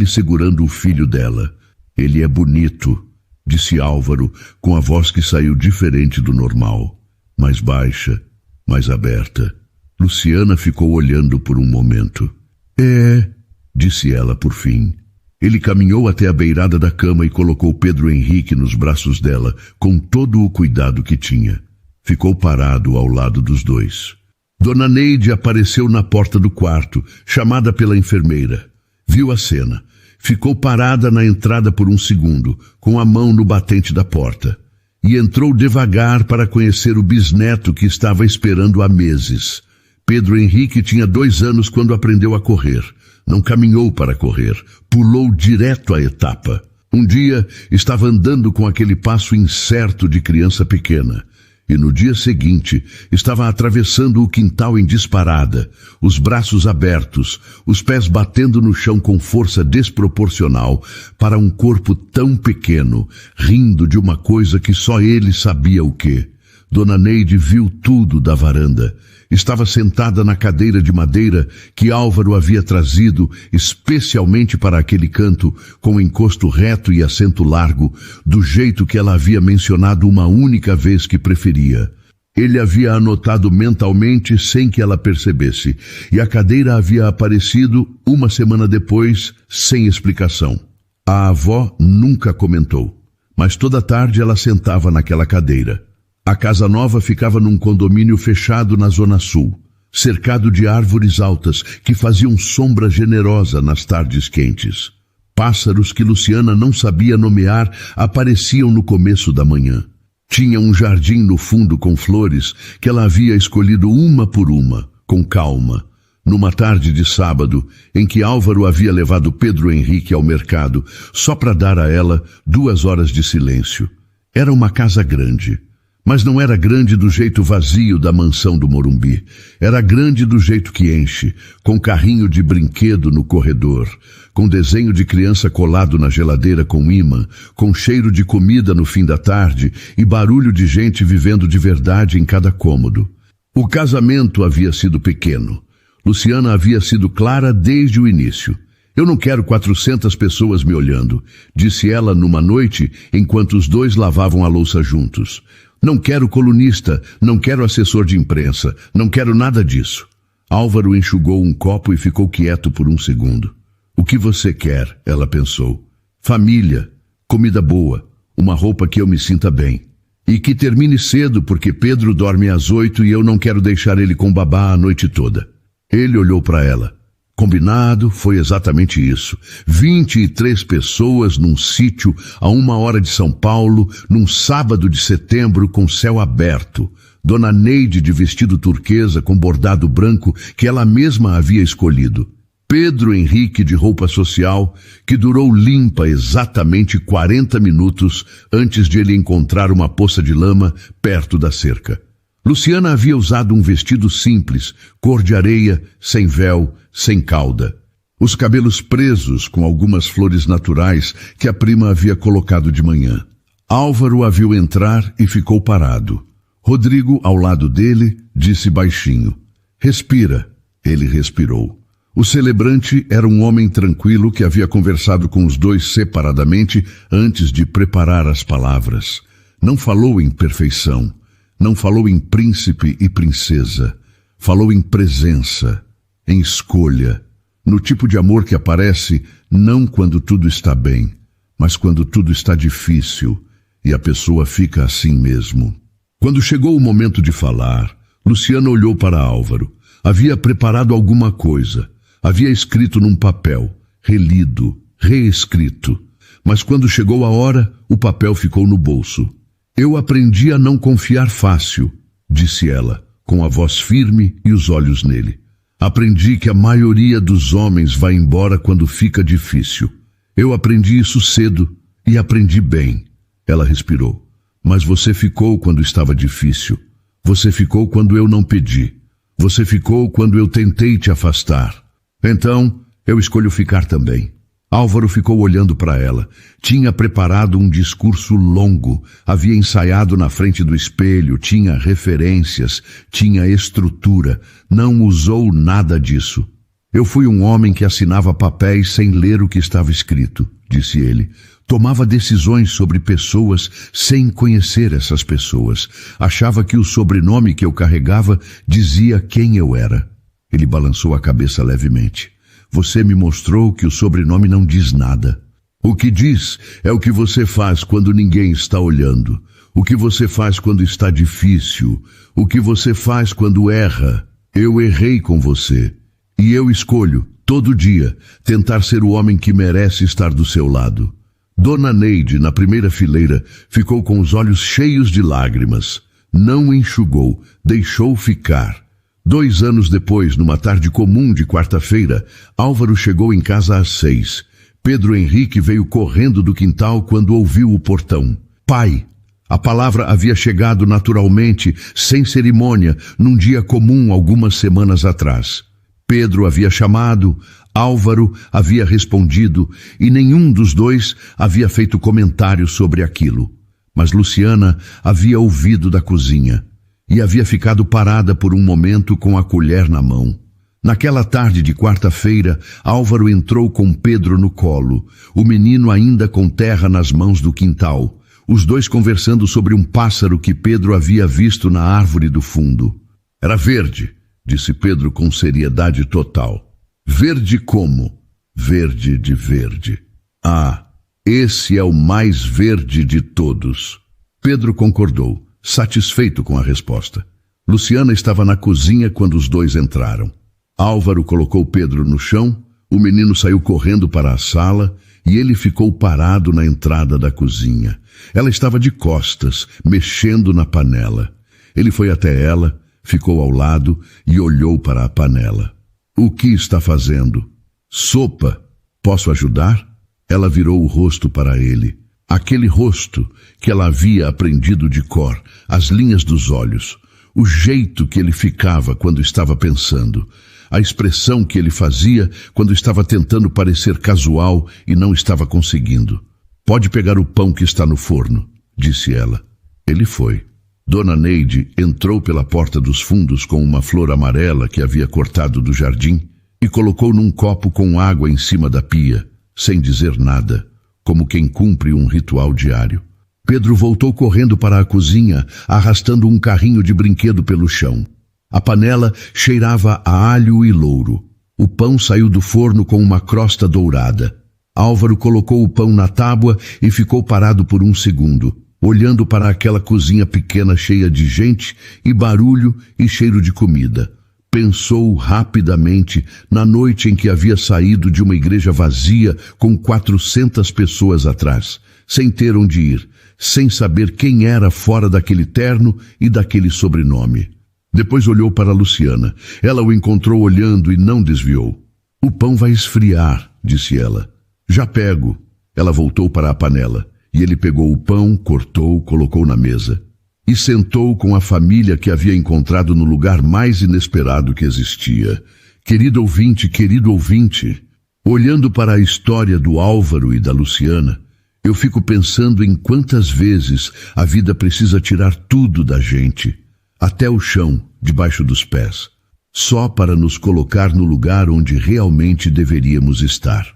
segurando o filho dela. Ele é bonito, disse Álvaro, com a voz que saiu diferente do normal, mais baixa, mais aberta. Luciana ficou olhando por um momento. É, disse ela por fim. Ele caminhou até a beirada da cama e colocou Pedro Henrique nos braços dela, com todo o cuidado que tinha. Ficou parado ao lado dos dois. Dona Neide apareceu na porta do quarto, chamada pela enfermeira. Viu a cena. Ficou parada na entrada por um segundo, com a mão no batente da porta. E entrou devagar para conhecer o bisneto que estava esperando há meses. Pedro Henrique tinha 2 anos quando aprendeu a correr. Não caminhou para correr, pulou direto à etapa. Um dia estava andando com aquele passo incerto de criança pequena. E no dia seguinte estava atravessando o quintal em disparada, os braços abertos, os pés batendo no chão com força desproporcional para um corpo tão pequeno, rindo de uma coisa que só ele sabia o quê. Dona Neide viu tudo da varanda. Estava sentada na cadeira de madeira que Álvaro havia trazido especialmente para aquele canto, com encosto reto e assento largo, do jeito que ela havia mencionado uma única vez que preferia. Ele havia anotado mentalmente sem que ela percebesse, e a cadeira havia aparecido 1 semana depois, sem explicação. A avó nunca comentou, mas toda tarde ela sentava naquela cadeira. A casa nova ficava num condomínio fechado na Zona Sul, cercado de árvores altas que faziam sombra generosa nas tardes quentes. Pássaros que Luciana não sabia nomear apareciam no começo da manhã. Tinha um jardim no fundo com flores que ela havia escolhido uma por uma, com calma, numa tarde de sábado em que Álvaro havia levado Pedro Henrique ao mercado só para dar a ela 2 horas de silêncio. Era uma casa grande, mas não era grande do jeito vazio da mansão do Morumbi. Era grande do jeito que enche, com carrinho de brinquedo no corredor, com desenho de criança colado na geladeira com imã, com cheiro de comida no fim da tarde e barulho de gente vivendo de verdade em cada cômodo. O casamento havia sido pequeno. Luciana havia sido clara desde o início. Eu não quero 400 pessoas me olhando, disse ela numa noite enquanto os dois lavavam a louça juntos. Não quero colunista, não quero assessor de imprensa, não quero nada disso. Álvaro enxugou um copo e ficou quieto por um segundo. O que você quer? Ela pensou. Família, comida boa, uma roupa que eu me sinta bem. E que termine cedo porque Pedro dorme às 8 e eu não quero deixar ele com babá a noite toda. Ele olhou para ela. Combinado, foi exatamente isso. 23 pessoas num sítio a 1 hora de São Paulo, num sábado de setembro com céu aberto. Dona Neide de vestido turquesa com bordado branco que ela mesma havia escolhido. Pedro Henrique de roupa social que durou limpa exatamente 40 minutos antes de ele encontrar uma poça de lama perto da cerca. Luciana havia usado um vestido simples, cor de areia, sem véu, sem cauda. Os cabelos presos com algumas flores naturais que a prima havia colocado de manhã. Álvaro a viu entrar e ficou parado. Rodrigo, ao lado dele, disse baixinho. Respira. Ele respirou. O celebrante era um homem tranquilo que havia conversado com os dois separadamente antes de preparar as palavras. Não falou em perfeição. Não falou em príncipe e princesa. Falou em presença, em escolha, no tipo de amor que aparece não quando tudo está bem, mas quando tudo está difícil e a pessoa fica assim mesmo. Quando chegou o momento de falar, Luciana olhou para Álvaro. Havia preparado alguma coisa. Havia escrito num papel, relido, reescrito. Mas quando chegou a hora, o papel ficou no bolso. Eu aprendi a não confiar fácil, disse ela, com a voz firme e os olhos nele. Aprendi que a maioria dos homens vai embora quando fica difícil. Eu aprendi isso cedo e aprendi bem. Ela respirou. Mas você ficou quando estava difícil. Você ficou quando eu não pedi. Você ficou quando eu tentei te afastar. Então, eu escolho ficar também. Álvaro ficou olhando para ela. Tinha preparado um discurso longo, havia ensaiado na frente do espelho, tinha referências, tinha estrutura, não usou nada disso. Eu fui um homem que assinava papéis sem ler o que estava escrito, disse ele. Tomava decisões sobre pessoas sem conhecer essas pessoas. Achava que o sobrenome que eu carregava dizia quem eu era. Ele balançou a cabeça levemente. Você me mostrou que o sobrenome não diz nada. O que diz é o que você faz quando ninguém está olhando. O que você faz quando está difícil. O que você faz quando erra. Eu errei com você. E eu escolho, todo dia, tentar ser o homem que merece estar do seu lado. Dona Neide, na primeira fileira, ficou com os olhos cheios de lágrimas. Não enxugou, deixou ficar. 2 anos depois, numa tarde comum de quarta-feira, Álvaro chegou em casa às 6. Pedro Henrique veio correndo do quintal quando ouviu o portão. Pai! A palavra havia chegado naturalmente, sem cerimônia, num dia comum algumas semanas atrás. Pedro havia chamado, Álvaro havia respondido, e nenhum dos dois havia feito comentário sobre aquilo. Mas Luciana havia ouvido da cozinha. E havia ficado parada por um momento com a colher na mão. Naquela tarde de quarta-feira, Álvaro entrou com Pedro no colo, o menino ainda com terra nas mãos do quintal, os dois conversando sobre um pássaro que Pedro havia visto na árvore do fundo. Era verde, disse Pedro com seriedade total. Verde como? Verde de verde. Ah, esse é o mais verde de todos. Pedro concordou, satisfeito com a resposta. Luciana estava na cozinha quando os dois entraram. Álvaro colocou Pedro no chão, o menino saiu correndo para a sala e ele ficou parado na entrada da cozinha. Ela estava de costas, mexendo na panela. Ele foi até ela, ficou ao lado e olhou para a panela. O que está fazendo? Sopa. Posso ajudar? Ela virou o rosto para ele. Aquele rosto que ela havia aprendido de cor, as linhas dos olhos, o jeito que ele ficava quando estava pensando, a expressão que ele fazia quando estava tentando parecer casual e não estava conseguindo. Pode pegar o pão que está no forno, disse ela. Ele foi. Dona Neide entrou pela porta dos fundos com uma flor amarela que havia cortado do jardim e colocou num copo com água em cima da pia, sem dizer nada, como quem cumpre um ritual diário. Pedro voltou correndo para a cozinha, arrastando um carrinho de brinquedo pelo chão. A panela cheirava a alho e louro. O pão saiu do forno com uma crosta dourada. Álvaro colocou o pão na tábua e ficou parado por um segundo, olhando para aquela cozinha pequena cheia de gente e barulho e cheiro de comida. Pensou rapidamente na noite em que havia saído de uma igreja vazia com 400 pessoas atrás, sem ter onde ir, sem saber quem era fora daquele terno e daquele sobrenome. Depois olhou para Luciana. Ela o encontrou olhando e não desviou. O pão vai esfriar, disse ela. Já pego. Ela voltou para a panela e ele pegou o pão, cortou, colocou na mesa e sentou com a família que havia encontrado no lugar mais inesperado que existia. Querido ouvinte, olhando para a história do Álvaro e da Luciana, eu fico pensando em quantas vezes a vida precisa tirar tudo da gente, até o chão, debaixo dos pés, só para nos colocar no lugar onde realmente deveríamos estar.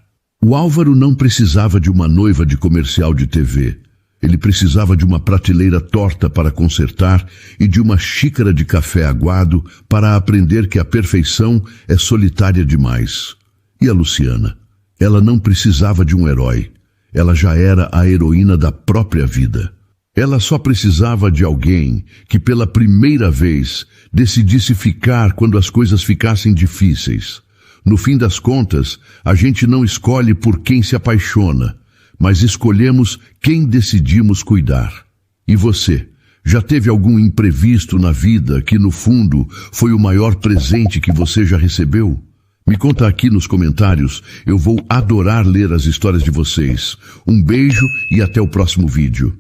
O Álvaro não precisava de uma noiva de comercial de TV. Ele precisava de uma prateleira torta para consertar e de uma xícara de café aguado para aprender que a perfeição é solitária demais. E a Luciana? Ela não precisava de um herói. Ela já era a heroína da própria vida. Ela só precisava de alguém que pela primeira vez decidisse ficar quando as coisas ficassem difíceis. No fim das contas, a gente não escolhe por quem se apaixona, mas escolhemos quem decidimos cuidar. E você, já teve algum imprevisto na vida que no fundo foi o maior presente que você já recebeu? Me conta aqui nos comentários, eu vou adorar ler as histórias de vocês. Um beijo e até o próximo vídeo.